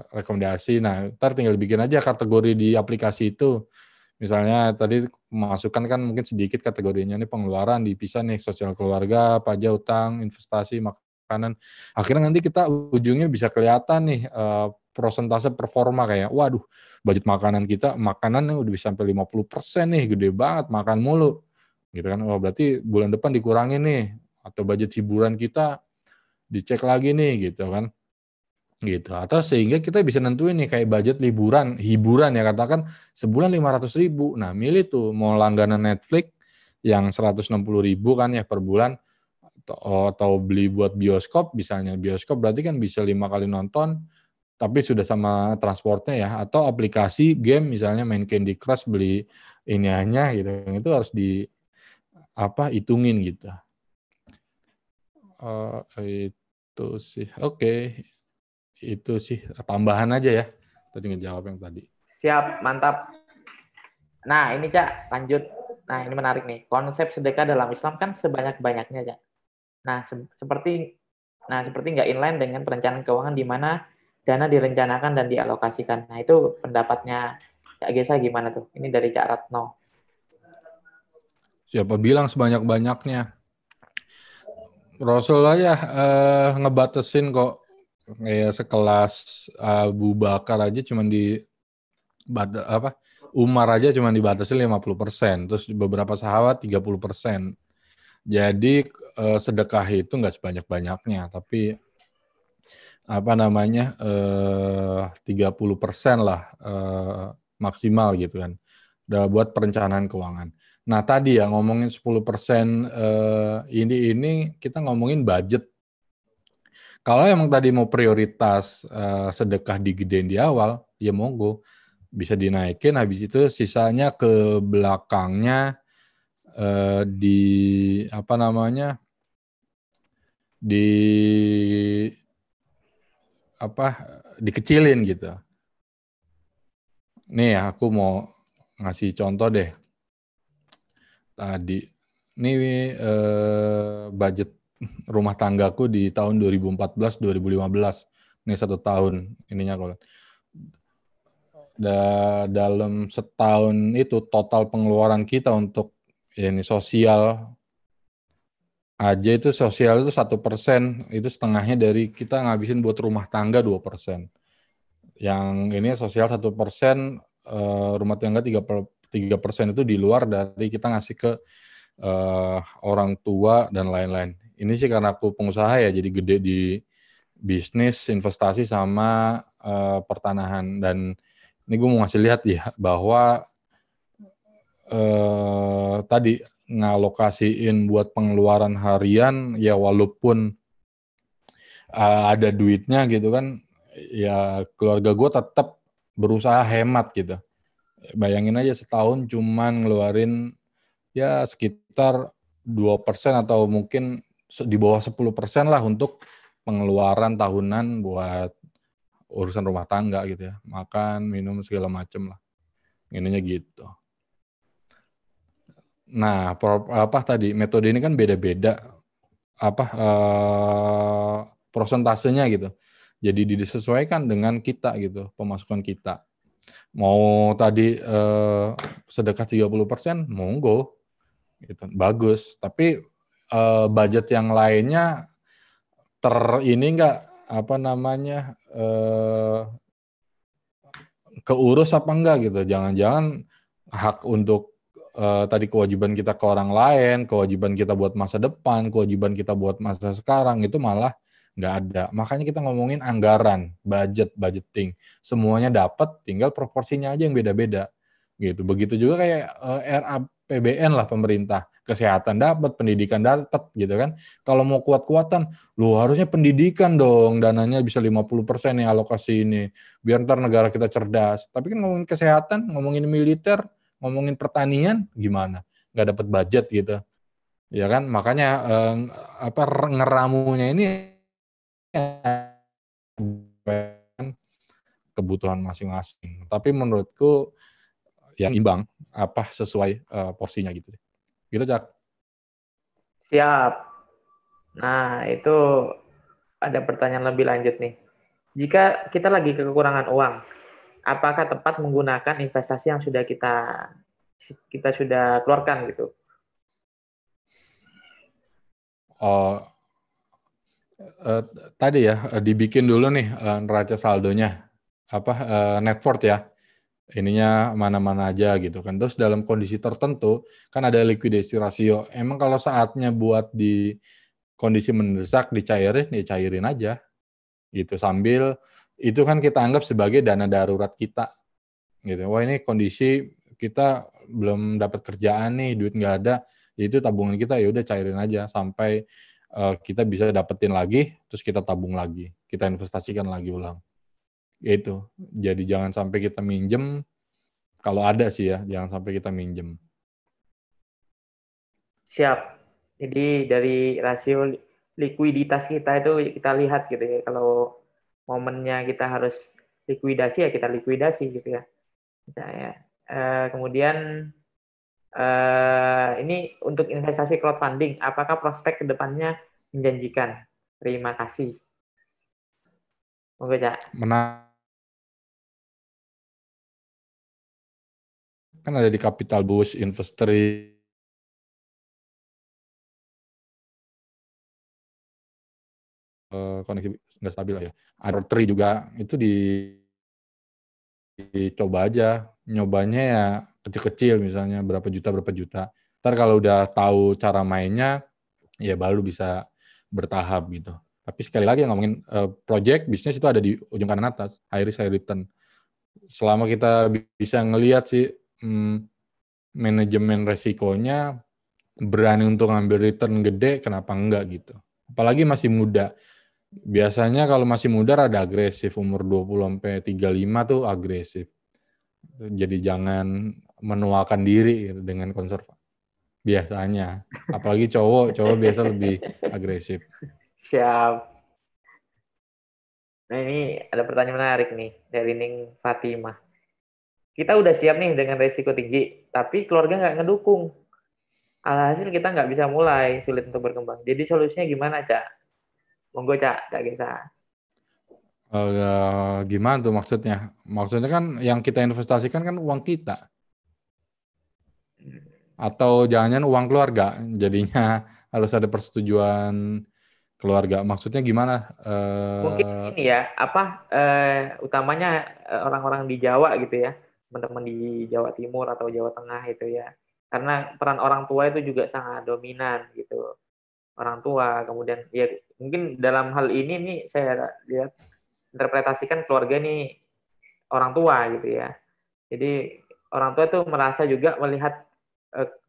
rekomendasi. Nah, ntar tinggal bikin aja kategori di aplikasi itu. Misalnya tadi masukan kan mungkin sedikit kategorinya, ini pengeluaran dipisah nih, sosial keluarga, pajak, utang, investasi, makanan. Akhirnya nanti kita ujungnya bisa kelihatan nih persentase performa kayak, waduh, budget makanan kita, makanan udah bisa sampai 50% nih, gede banget, makan mulu. Gitu kan, oh berarti bulan depan dikurangin nih, atau budget hiburan kita dicek lagi nih gitu kan. gitu. Atau sehingga kita bisa nentuin nih kayak budget hiburan ya, katakan sebulan 500.000. Nah, milih tuh mau langganan Netflix yang 160.000 kan ya per bulan, atau beli buat bioskop, misalnya bioskop berarti kan bisa 5 kali nonton tapi sudah sama transportnya ya, atau aplikasi game misalnya main Candy Crush beli ini hanya gitu, itu harus hitungin gitu. Itu sih oke. Itu sih tambahan aja ya, tadi ngejawab yang tadi. Siap, mantap. Nah, ini Cak, lanjut. Nah, ini menarik nih. Konsep sedekah dalam Islam kan sebanyak-banyaknya, Cak. Nah, seperti nggak inline dengan perencanaan keuangan di mana dana direncanakan dan dialokasikan. Nah, itu pendapatnya Cak Gesa gimana tuh? Ini dari Cak Ratno. Siapa bilang sebanyak-banyaknya? Rasul aja ngebatasin kok. Kayak sekelas Abu Bakar aja cuman Umar aja cuman dibatasi 50%, terus beberapa sahabat 30%. Jadi sedekah itu nggak sebanyak-banyaknya, tapi 30% lah maksimal gitu kan. Udah buat perencanaan keuangan. Nah tadi ya ngomongin 10% ini kita ngomongin budget. Kalau emang tadi mau prioritas sedekah digedein di awal, ya monggo bisa dinaikin. Habis itu sisanya ke belakangnya dikecilin gitu. Nih aku mau ngasih contoh deh. Tadi ini budget rumah tanggaku di tahun 2014-2015. Ini 1 tahun ininya kalau dalam setahun itu total pengeluaran kita untuk ini sosial aja itu 1%, itu setengahnya dari kita ngabisin buat rumah tangga 2%. Yang ini sosial 1%, rumah tangga 3% itu di luar dari kita ngasih ke orang tua dan lain-lain. Ini sih karena aku pengusaha ya, jadi gede di bisnis, investasi sama pertanahan. Dan ini gue mau ngasih lihat ya bahwa tadi ngalokasiin buat pengeluaran harian ya walaupun ada duitnya gitu kan, ya keluarga gue tetap berusaha hemat gitu. Bayangin aja setahun cuman ngeluarin ya sekitar 2% atau mungkin di bawah 10% lah untuk pengeluaran tahunan buat urusan rumah tangga gitu ya. Makan, minum, segala macem lah. Ininya gitu. Nah, tadi metode ini kan beda-beda prosentasenya gitu. Jadi disesuaikan dengan kita gitu, pemasukan kita. Mau tadi sedekah 30%, monggo. Gitu. Bagus, tapi budget yang lainnya keurus apa enggak gitu. Jangan-jangan hak untuk tadi kewajiban kita ke orang lain, kewajiban kita buat masa depan, kewajiban kita buat masa sekarang itu malah nggak ada. Makanya kita ngomongin anggaran, budgeting. Semuanya dapat, tinggal proporsinya aja yang beda-beda. Gitu. Begitu juga kayak RAPBN lah pemerintah. Kesehatan dapat, pendidikan dapat gitu kan. Kalau mau kuat-kuatan, lu harusnya pendidikan dong, dananya bisa 50% nih alokasi ini. Biar ntar negara kita cerdas. Tapi kan ngomongin kesehatan, ngomongin militer, ngomongin pertanian, gimana? Nggak dapat budget gitu. Ya kan, makanya ngeramunya ini kebutuhan masing-masing. Tapi menurutku yang imbang sesuai porsinya gitu. Gitu, Cak. Siap. Nah, itu ada pertanyaan lebih lanjut nih. Jika kita lagi kekurangan uang, apakah tepat menggunakan investasi yang sudah kita sudah keluarkan gitu? Tadi ya dibikin dulu nih neraca saldonya net worth ya. Ininya mana-mana aja gitu kan. Terus dalam kondisi tertentu kan ada liquidity ratio. Emang kalau saatnya buat di kondisi mendesak dicairin, ya cairin aja. gitu. Sambil itu kan kita anggap sebagai dana darurat kita gitu. Wah, ini kondisi kita belum dapat kerjaan nih, duit nggak ada, ya itu tabungan kita, ya udah cairin aja sampai kita bisa dapetin lagi, terus kita tabung lagi, kita investasikan lagi ulang. Itu. Jadi jangan sampai kita minjem, kalau ada sih ya, jangan sampai kita minjem. Siap. Jadi dari rasio likuiditas kita itu kita lihat gitu ya. Kalau momennya kita harus likuidasi ya kita likuidasi gitu ya. Misalnya. Kemudian ini untuk investasi crowdfunding, apakah prospek kedepannya menjanjikan? Terima kasih. Monggo, Cak. Kan ada di Capital Boost, Investory, koneksi nggak stabil lah ya. Artery juga itu dicoba aja, nyobanya ya kecil-kecil misalnya berapa juta. Ntar kalau udah tahu cara mainnya, ya baru bisa bertahap gitu. Tapi sekali lagi ngomongin project bisnis itu ada di ujung kanan atas, high risk high return. Selama kita bisa ngelihat sih manajemen resikonya, berani untuk ngambil return gede, kenapa enggak gitu. Apalagi masih muda. Biasanya kalau masih muda rada agresif, umur 20-35 tuh agresif. Jadi jangan menuakan diri gitu, dengan konservatif. Biasanya. Apalagi cowok biasa lebih agresif. Siap. Nah, ini ada pertanyaan menarik nih dari Ning Fatimah. Kita udah siap nih dengan resiko tinggi, tapi keluarga nggak ngedukung. Alhasil kita nggak bisa mulai, sulit untuk berkembang. Jadi solusinya gimana, Cak? Monggo, Cak Gesa. Gimana tuh maksudnya? Maksudnya kan yang kita investasikan kan uang kita. Atau jangan-jangan uang keluarga, jadinya harus ada persetujuan keluarga. Maksudnya gimana? Mungkin ini ya, utamanya orang-orang di Jawa gitu ya, teman-teman di Jawa Timur atau Jawa Tengah itu ya. Karena peran orang tua itu juga sangat dominan gitu. Orang tua, kemudian ya mungkin dalam hal ini nih saya lihat interpretasikan keluarga nih orang tua gitu ya. Jadi orang tua itu merasa juga melihat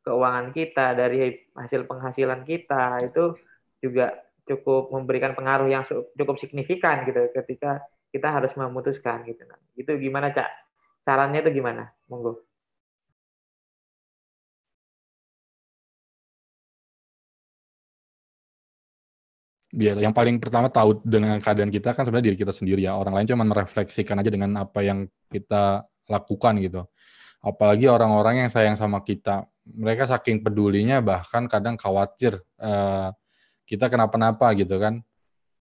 keuangan kita dari hasil penghasilan kita itu juga cukup memberikan pengaruh yang cukup signifikan gitu ketika kita harus memutuskan gitu. Nah, itu gimana, Cak? Sarannya itu gimana? Monggo. Biar yang paling pertama tahu dengan keadaan kita kan sebenarnya diri kita sendiri ya. Orang lain cuma merefleksikan aja dengan apa yang kita lakukan gitu. Apalagi orang-orang yang sayang sama kita. Mereka saking pedulinya bahkan kadang khawatir kita kenapa-napa gitu kan.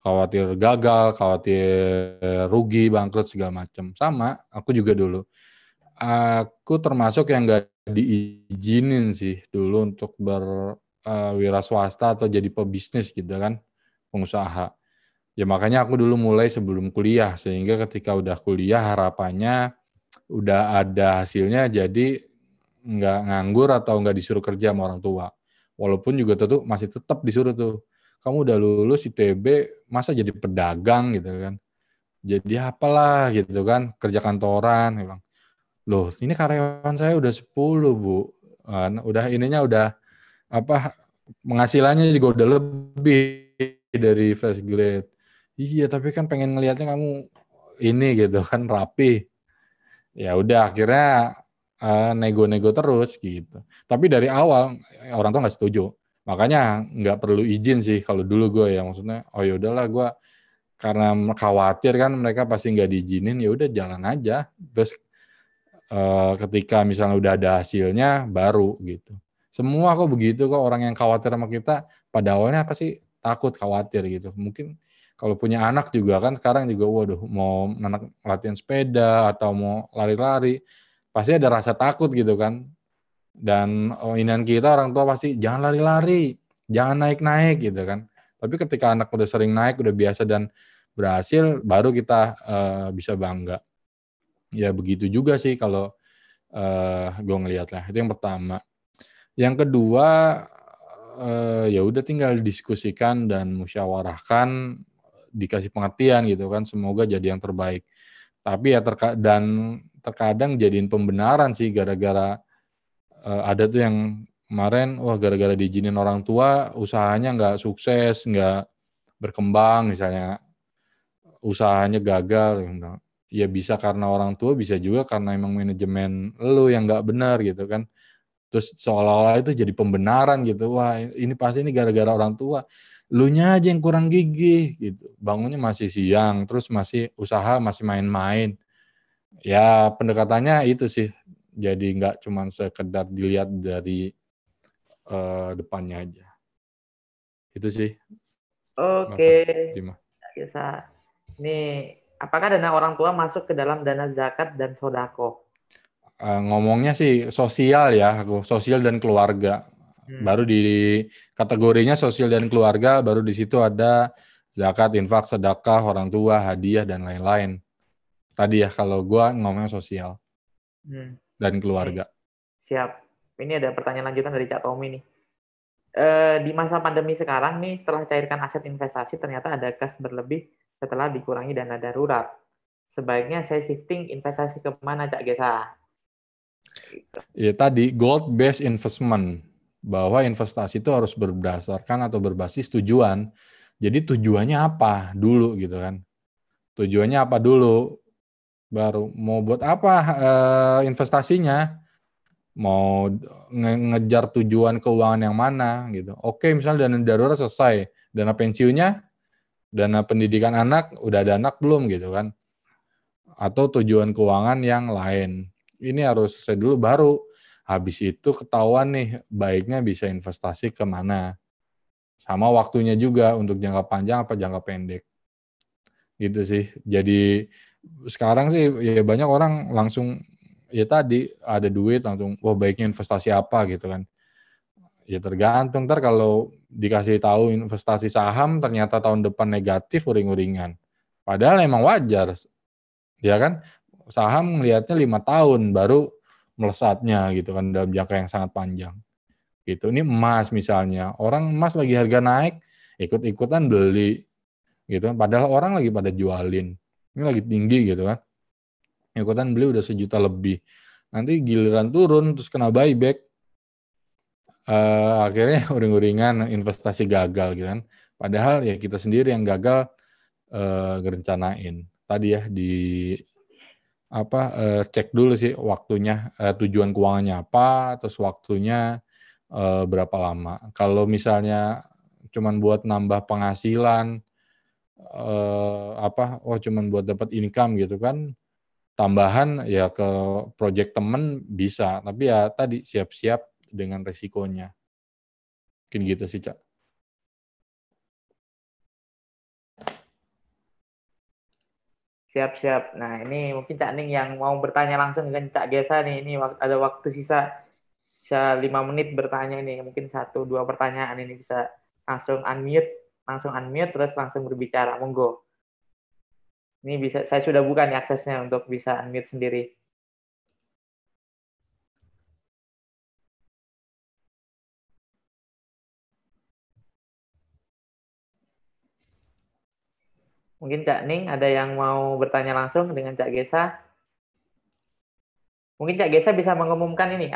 Khawatir gagal, khawatir rugi, bangkrut segala macam. Sama, aku juga dulu. Aku termasuk yang nggak diizinin sih dulu untuk berwira swasta atau jadi pebisnis gitu kan. Pengusaha. Ya makanya aku dulu mulai sebelum kuliah, sehingga ketika udah kuliah harapannya udah ada hasilnya, jadi nggak nganggur atau nggak disuruh kerja sama orang tua. Walaupun juga tuh masih tetap disuruh tuh, kamu udah lulus ITB, masa jadi pedagang gitu kan. Jadi apalah gitu kan, kerja kantoran. Bilang, loh ini karyawan saya udah 10 Bu. Udah ininya udah penghasilannya juga udah lebih dari fresh grade. Iya, tapi kan pengen ngelihatnya kamu ini gitu kan rapi. Ya udah akhirnya nego-nego terus gitu. Tapi dari awal orang tua nggak setuju. Makanya nggak perlu izin sih kalau dulu gue ya, maksudnya oh ya udahlah gue karena khawatir kan mereka pasti nggak diizinin, ya udah jalan aja. Terus ketika misalnya udah ada hasilnya baru gitu. Semua kok begitu kok, orang yang khawatir sama kita pada awalnya apa sih takut khawatir gitu. Mungkin kalau punya anak juga kan sekarang juga waduh mau anak latihan sepeda atau mau lari-lari pasti ada rasa takut gitu kan. Dan inian kita orang tua pasti jangan lari-lari, jangan naik-naik gitu kan. Tapi ketika anak udah sering naik, udah biasa dan berhasil, baru kita bisa bangga. Ya begitu juga sih kalau gue ngelihatnya. Itu yang pertama. Yang kedua, ya udah tinggal diskusikan dan musyawarahkan dikasih pengertian gitu kan, semoga jadi yang terbaik. Tapi ya terkadang jadiin pembenaran sih, gara-gara ada tuh yang kemarin, wah gara-gara diizinin orang tua usahanya nggak sukses, nggak berkembang, misalnya usahanya gagal. Ya bisa karena orang tua, bisa juga karena emang manajemen lu yang nggak benar gitu kan. Terus seolah-olah itu jadi pembenaran gitu. Wah, ini pasti ini gara-gara orang tua. Lunya aja yang kurang gigih gitu. Bangunnya masih siang, terus masih usaha, masih main-main. Ya pendekatannya itu sih. Jadi nggak cuma sekedar dilihat dari depannya aja. Itu sih, Oke, Fatima. bisa. Ini apakah dana orang tua masuk ke dalam dana zakat dan sodako? Ngomongnya sih sosial ya, sosial dan keluarga. Baru di kategorinya sosial dan keluarga, baru di situ ada zakat, infak, sedekah, orang tua, hadiah, dan lain-lain. Tadi ya, kalau gue ngomongnya sosial dan keluarga. Siap. Ini ada pertanyaan lanjutan dari Cak Tommy nih. Di masa pandemi sekarang nih, setelah cairkan aset investasi, ternyata ada kas berlebih setelah dikurangi dana darurat. Sebaiknya saya shifting investasi ke mana, Cak Gesa? Ya tadi, goal-based investment. Bahwa investasi itu harus berdasarkan atau berbasis tujuan. Jadi tujuannya apa dulu gitu kan. Tujuannya apa dulu. Baru mau buat apa investasinya. Mau ngejar tujuan keuangan yang mana gitu. Oke, misalnya dana darurat selesai. Dana pensiunnya, dana pendidikan anak, udah ada anak belum gitu kan. Atau tujuan keuangan yang lain. Ini harus selesai dulu, baru habis itu ketahuan nih baiknya bisa investasi ke mana. Sama waktunya juga, untuk jangka panjang apa jangka pendek. Gitu sih. Jadi sekarang sih ya banyak orang langsung, ya tadi ada duit langsung, wah baiknya investasi apa gitu kan. Ya tergantung, ntar kalau dikasih tahu investasi saham ternyata tahun depan negatif, uring-uringan. Padahal emang wajar, ya kan? Saham ngelihatnya 5 tahun baru melesatnya gitu kan, dalam jangka yang sangat panjang. Gitu. Ini emas misalnya, orang emas lagi harga naik, ikut-ikutan beli gitu kan. Padahal orang lagi pada jualin. Ini lagi tinggi gitu kan. Ikutan beli udah 1 juta lebih. Nanti giliran turun terus kena buyback. Akhirnya uring-uringan investasi gagal gitu kan. Padahal ya kita sendiri yang gagal ngerencanain. Tadi ya cek dulu sih waktunya, tujuan keuangannya apa, terus waktunya berapa lama. Kalau misalnya cuman buat nambah penghasilan, cuman buat dapat income gitu kan, tambahan ya ke project temen bisa, tapi ya tadi siap-siap dengan resikonya. Mungkin gitu sih, Cak. Siap-siap. Nah, ini mungkin Cak Ning yang mau bertanya langsung dengan Cak Gesa nih. Ini ada waktu sisa 5 menit bertanya ini. Mungkin 1-2 pertanyaan ini bisa langsung unmute terus langsung berbicara. Monggo. Ini bisa, saya sudah buka nih aksesnya untuk bisa unmute sendiri. Mungkin Cak Ning ada yang mau bertanya langsung dengan Cak Gesa. Mungkin Cak Gesa bisa mengumumkan ini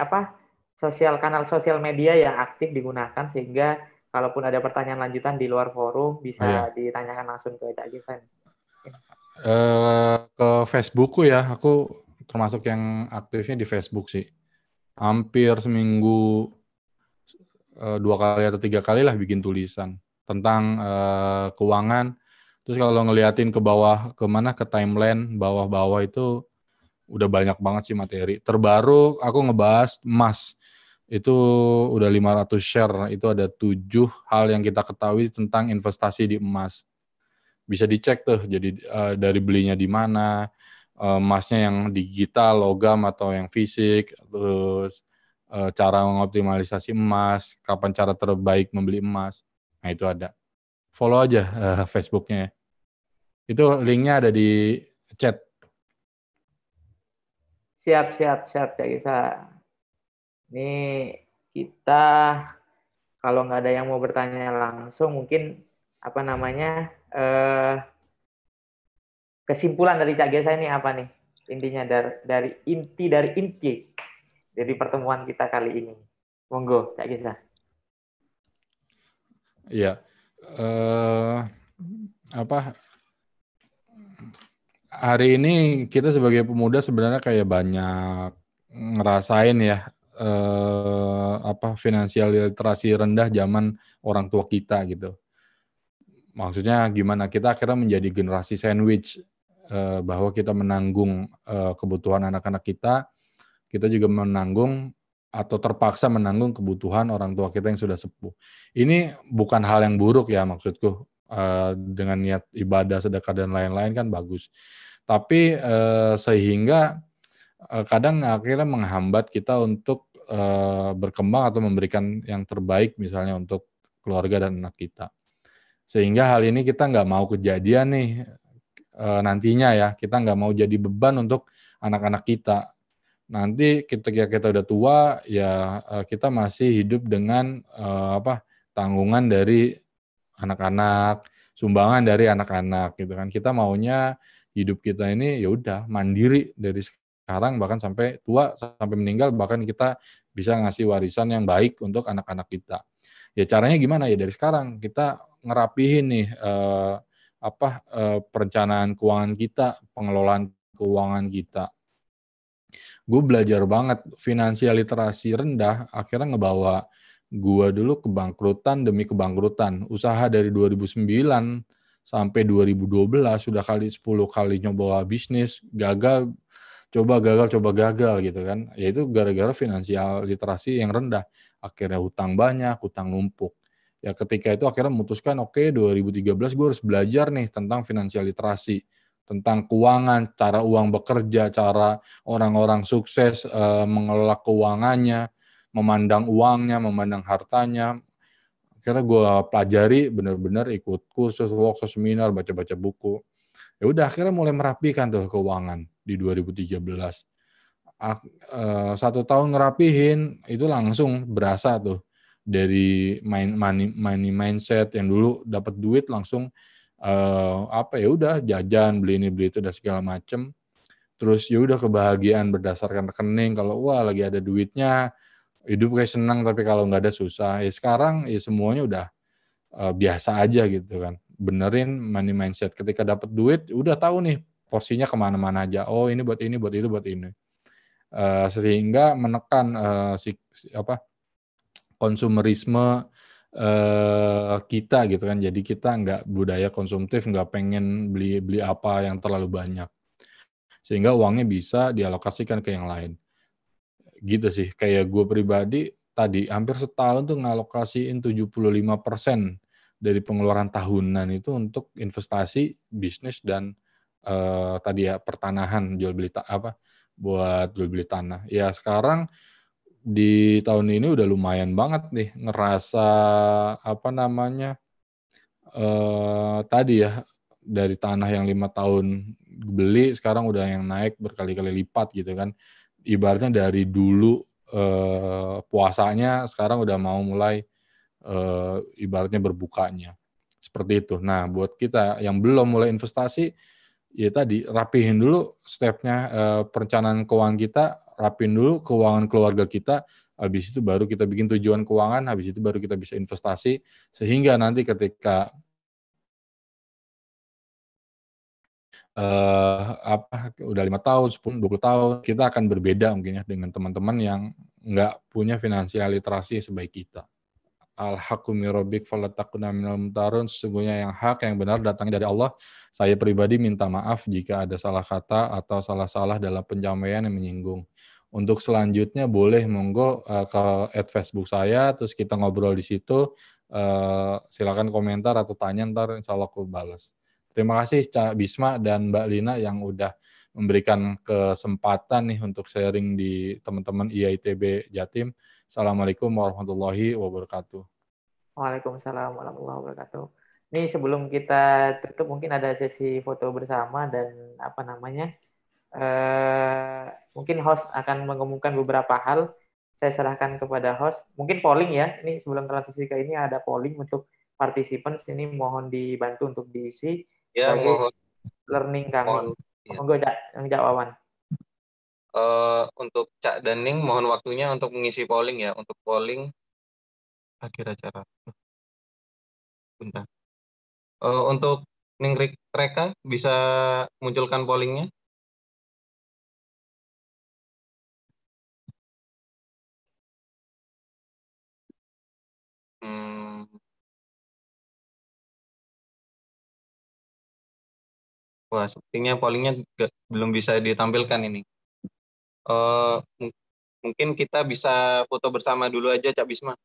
kanal sosial media yang aktif digunakan sehingga kalaupun ada pertanyaan lanjutan di luar forum bisa ditanyakan langsung ke Cak Gesa. Ke Facebookku ya, aku termasuk yang aktifnya di Facebook sih. Hampir seminggu 2 kali atau 3 kali lah bikin tulisan tentang keuangan. Terus kalau ngeliatin ke bawah, ke timeline bawah-bawah itu udah banyak banget sih materi. Terbaru aku ngebahas emas. Itu udah 500 share. Itu ada 7 hal yang kita ketahui tentang investasi di emas. Bisa dicek tuh, jadi dari belinya di mana, emasnya yang digital, logam atau yang fisik, terus cara mengoptimalisasi emas, kapan cara terbaik membeli emas. Nah itu ada. Follow aja Facebooknya. Itu linknya ada di chat. Siap, Cak Gesa. Ini kita kalau nggak ada yang mau bertanya langsung, mungkin kesimpulan dari Cak Gesa ini apa nih? Intinya dari inti dari pertemuan kita kali ini. Monggo, Cak Gesa. Iya. Hari ini kita sebagai pemuda sebenarnya kayak banyak ngerasain ya finansial literasi rendah zaman orang tua kita gitu. Maksudnya gimana? Kita akhirnya menjadi generasi sandwich, bahwa kita menanggung kebutuhan anak-anak kita juga menanggung atau terpaksa menanggung kebutuhan orang tua kita yang sudah sepuh. Ini bukan hal yang buruk ya maksudku, dengan niat ibadah, sedekah dan lain-lain kan bagus. Tapi sehingga kadang akhirnya menghambat kita untuk berkembang atau memberikan yang terbaik misalnya untuk keluarga dan anak kita. Sehingga hal ini kita nggak mau kejadian nih nantinya ya, kita nggak mau jadi beban untuk anak-anak kita. Nanti ketika kita udah tua ya kita masih hidup dengan tanggungan dari anak-anak, sumbangan dari anak-anak gitu kan. Kita maunya hidup kita ini ya udah mandiri dari sekarang bahkan sampai tua, sampai meninggal, bahkan kita bisa ngasih warisan yang baik untuk anak-anak kita. Ya caranya gimana ya, dari sekarang kita ngerapihin nih perencanaan keuangan kita, pengelolaan keuangan kita. Gue belajar banget finansial literasi rendah akhirnya ngebawa gue dulu kebangkrutan demi kebangkrutan. Usaha dari 2009 sampai 2012 sudah 10 kali nyoba bisnis, gagal, coba gagal gitu kan. Yaitu gara-gara finansial literasi yang rendah. Akhirnya hutang banyak, hutang numpuk. Ya ketika itu akhirnya memutuskan, oke, 2013 gue harus belajar nih tentang finansial literasi, tentang keuangan, cara uang bekerja, cara orang-orang sukses mengelola keuangannya, memandang uangnya, memandang hartanya. Akhirnya gue pelajari, benar-benar ikut kursus, workshop, seminar, baca-baca buku. Ya udah akhirnya mulai merapikan tuh keuangan di 2013. 1 tahun ngerapihin itu langsung berasa tuh dari money mindset yang dulu dapat duit langsung ya udah jajan, beli ini beli itu dan segala macem. Terus ya udah kebahagiaan berdasarkan rekening, kalau wah lagi ada duitnya hidup kayak senang, tapi kalau nggak ada susah. Ya sekarang ya semuanya udah biasa aja gitu kan. Benerin money mindset, ketika dapat duit udah tahu nih porsinya kemana-mana aja. Oh ini buat ini, buat itu, buat ini. Sehingga menekan konsumerisme kita gitu kan. Jadi kita nggak budaya konsumtif, nggak pengen beli apa yang terlalu banyak. Sehingga uangnya bisa dialokasikan ke yang lain. Gitu sih, kayak gue pribadi tadi hampir setahun tuh ngalokasiin 75% dari pengeluaran tahunan itu untuk investasi, bisnis, dan tadi ya pertanahan, buat jual beli tanah. Ya sekarang di tahun ini udah lumayan banget nih ngerasa tadi ya, dari tanah yang 5 tahun beli sekarang udah yang naik berkali-kali lipat gitu kan. Ibaratnya dari dulu puasanya sekarang udah mau mulai ibaratnya berbukanya. Seperti itu. Nah, buat kita yang belum mulai investasi, ya tadi rapihin dulu stepnya, perencanaan keuangan kita, rapihin dulu keuangan keluarga kita, habis itu baru kita bikin tujuan keuangan, habis itu baru kita bisa investasi, sehingga nanti ketika udah 5 tahun, 10, 20 tahun, kita akan berbeda mungkin ya dengan teman-teman yang nggak punya finansial literasi sebaik kita. Al-haqqu min rabbik fala takuna minal mumtarun. Sesungguhnya yang hak, yang benar datangnya dari Allah. Saya pribadi minta maaf jika ada salah kata atau salah-salah dalam penyampaian yang menyinggung. Untuk selanjutnya boleh monggo ke @Facebook saya, terus kita ngobrol di situ. Silakan komentar atau tanya, ntar insya Allah aku balas. Terima kasih Cak Bisma dan Mbak Lina yang udah memberikan kesempatan nih untuk sharing di teman-teman IAITB Jatim. Assalamualaikum warahmatullahi wabarakatuh. Waalaikumsalam warahmatullahi wabarakatuh. Ini sebelum kita tutup mungkin ada sesi foto bersama dan mungkin host akan mengumumkan beberapa hal. Saya serahkan kepada host. Mungkin polling ya. Ini sebelum transisi ke ini ada polling untuk participants ini mohon dibantu untuk diisi Ya, sebagai learning kami. Monggo Cak Wawan. Untuk Cak Daning, mohon waktunya untuk mengisi polling ya. Untuk polling akhir acara. Bentar. Untuk Ning Reka bisa munculkan pollingnya. Wah, sepertinya pollingnya belum bisa ditampilkan ini. Mungkin kita bisa foto bersama dulu aja, Cak Bisma.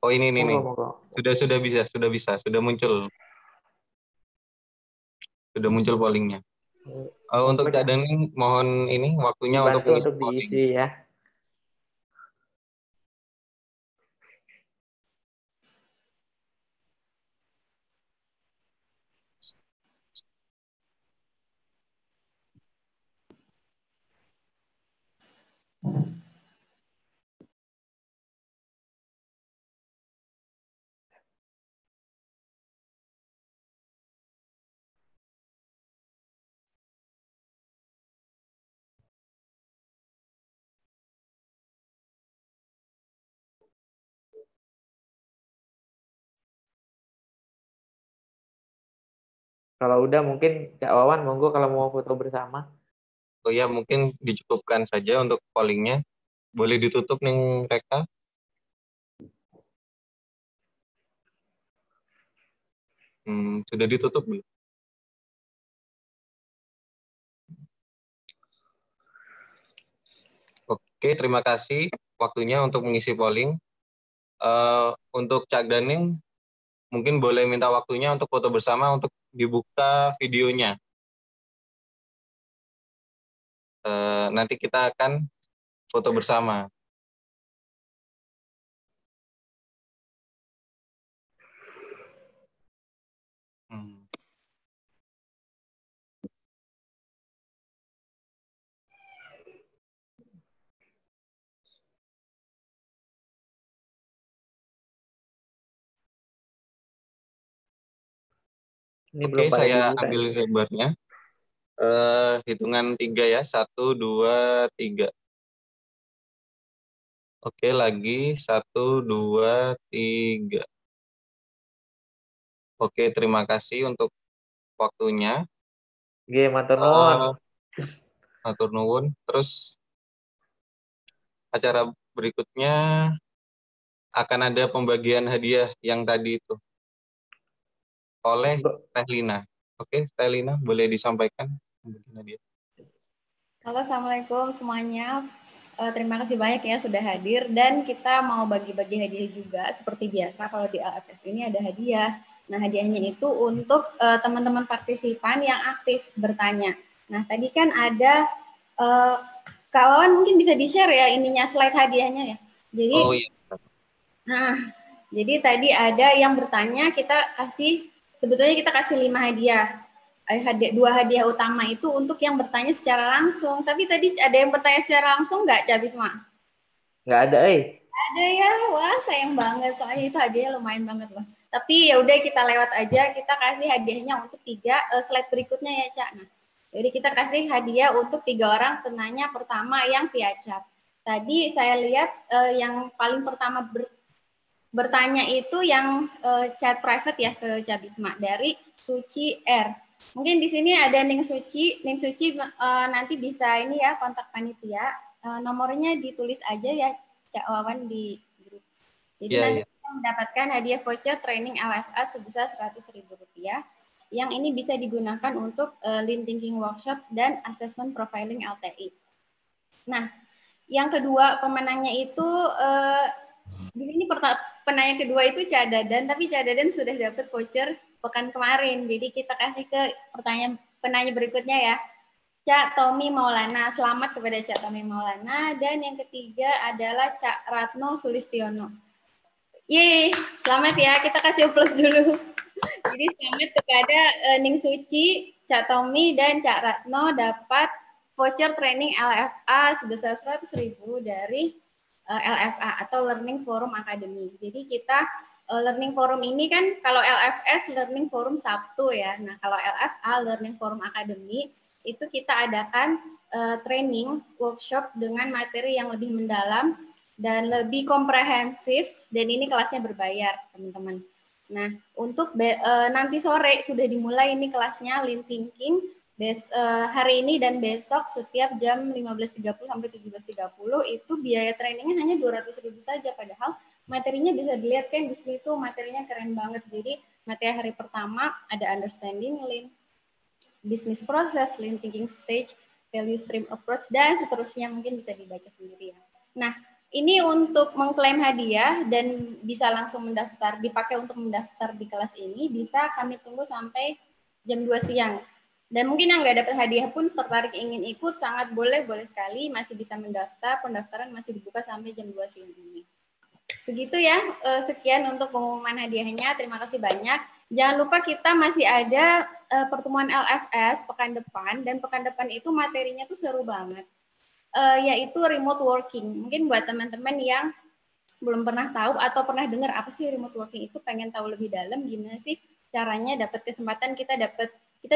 Oh, ini nih. Sudah muncul. Sudah muncul pollingnya. Untuk Cak Daning, mohon ini waktunya dibantu untuk diisi ya. Kalau udah mungkin Cak Wawan, monggo kalau mau foto bersama. Oh ya, mungkin dicukupkan saja untuk pollingnya. Boleh ditutup nih Reka. Sudah ditutup belum? Oke, terima kasih waktunya untuk mengisi polling. Untuk Cak Daning, mungkin boleh minta waktunya untuk foto bersama untuk dibuka videonya. Nanti kita akan foto bersama. Oke, saya ambil gambarnya. Hitungan 3 ya, 1, 2, 3. Oke, lagi 1, 2, 3. Oke, terima kasih untuk waktunya. Oke, matur nuwun. Matur nuwun. Terus acara berikutnya akan ada pembagian hadiah yang tadi itu oleh Teh Lina. Oke, Teh Lina boleh disampaikan pembagian hadiah. Halo, Assalamualaikum semuanya. Terima kasih banyak ya sudah hadir, dan kita mau bagi-bagi hadiah juga seperti biasa. Kalau di LFS ini ada hadiah. Nah, hadiahnya itu untuk teman-teman partisipan yang aktif bertanya. Nah, tadi kan ada Kak Wawan, mungkin bisa di-share ya ininya, slide hadiahnya ya. Jadi, iya. Nah, jadi tadi ada yang bertanya, sebetulnya kita kasih 5 hadiah. 2 hadiah utama itu untuk yang bertanya secara langsung. Tapi tadi ada yang bertanya secara langsung nggak, Cak Bisma? Nggak ada, Ada ya, wah sayang banget. Soalnya itu hadiahnya lumayan banget loh. Tapi ya udah kita lewat aja, kita kasih hadiahnya untuk 3 slide berikutnya ya, Cak. Nah, jadi kita kasih hadiah untuk 3 orang penanya pertama yang via chat. Tadi saya lihat yang paling pertama bertanya itu yang chat private ya ke Cak Bisma dari Suci R. Mungkin di sini ada Ning Suci nanti bisa ini ya kontak panitia. Nomornya ditulis aja ya Cak Wawan di grup. Jadi nanti kita mendapatkan hadiah voucher training LFA sebesar Rp100.000 yang ini bisa digunakan untuk Lean Thinking Workshop dan Assessment Profiling LTI. Nah, yang kedua pemenangnya itu di sini penanya kedua itu Cak Dadan, tapi Cak Dadan sudah dapat voucher pekan kemarin. Jadi kita kasih ke penanya berikutnya ya. Cak Tommy Maulana, selamat kepada Cak Tommy Maulana. Dan yang ketiga adalah Cak Ratno Sulistiono. Yeay, selamat ya, kita kasih plus dulu. Jadi selamat kepada Ning Suci, Cak Tommy, dan Cak Ratno dapat voucher training LFA sebesar 100.000 dari LFA atau Learning Forum Academy. Jadi kita Learning Forum ini kan kalau LFS Learning Forum Sabtu ya. Nah, kalau LFA Learning Forum Academy itu kita adakan training workshop dengan materi yang lebih mendalam dan lebih komprehensif, dan ini kelasnya berbayar, teman-teman. Nah, untuk nanti sore sudah dimulai ini kelasnya Lean Thinking hari ini dan besok setiap jam 15.30 sampai 17.30 itu biaya trainingnya hanya 200.000 saja, padahal materinya bisa dilihat kan di sini tuh materinya keren banget. Jadi materi hari pertama ada understanding Lean, business process, Lean thinking stage, value stream approach, dan seterusnya, mungkin bisa dibaca sendiri ya. Nah, ini untuk mengklaim hadiah dan bisa langsung mendaftar, dipakai untuk mendaftar di kelas ini, bisa kami tunggu sampai jam 2 siang. Dan mungkin yang nggak dapat hadiah pun tertarik ingin ikut, sangat boleh sekali, masih bisa mendaftar, pendaftaran masih dibuka sampai jam 2 siang ini. Segitu ya, sekian untuk pengumuman hadiahnya. Terima kasih banyak. Jangan lupa kita masih ada pertemuan LFS pekan depan, dan pekan depan itu materinya tuh seru banget, yaitu remote working. Mungkin buat teman-teman yang belum pernah tahu atau pernah dengar apa sih remote working itu, pengen tahu lebih dalam gimana sih caranya dapat kesempatan kita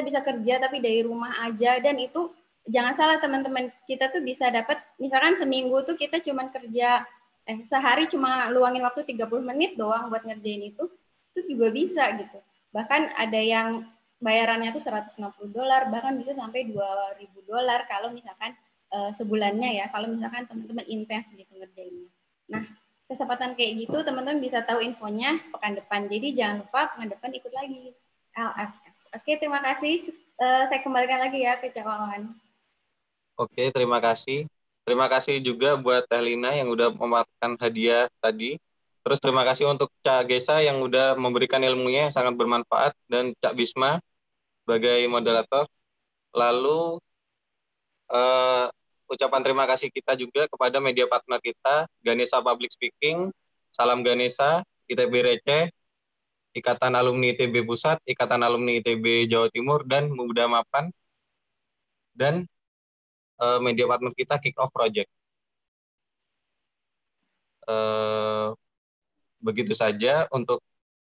bisa kerja tapi dari rumah aja, dan itu jangan salah teman-teman, kita tuh bisa dapat misalkan seminggu tuh kita cuman kerja sehari cuma luangin waktu 30 menit doang buat ngerjain itu juga bisa gitu. Bahkan ada yang bayarannya tuh $160, bahkan bisa sampai $2.000 kalau misalkan sebulannya ya, kalau misalkan teman-teman intens gitu ngerjainnya. Nah, kesempatan kayak gitu teman-teman bisa tahu infonya pekan depan. Jadi jangan lupa pekan depan ikut lagi LFS. Oke, terima kasih. Saya kembalikan lagi ya ke Cak Wawan. Oke, terima kasih. Terima kasih juga buat Teh Lina yang udah memaparkan hadiah tadi. Terus terima kasih untuk Cak Gesa yang udah memberikan ilmunya yang sangat bermanfaat, dan Cak Bisma sebagai moderator. Lalu ucapan terima kasih kita juga kepada media partner kita, Ganesha Public Speaking, Salam Ganesha, ITB Receh, Ikatan Alumni ITB Pusat, Ikatan Alumni ITB Jawa Timur, dan Muda Mapan, dan media partner kita Kick Off Project. Begitu saja untuk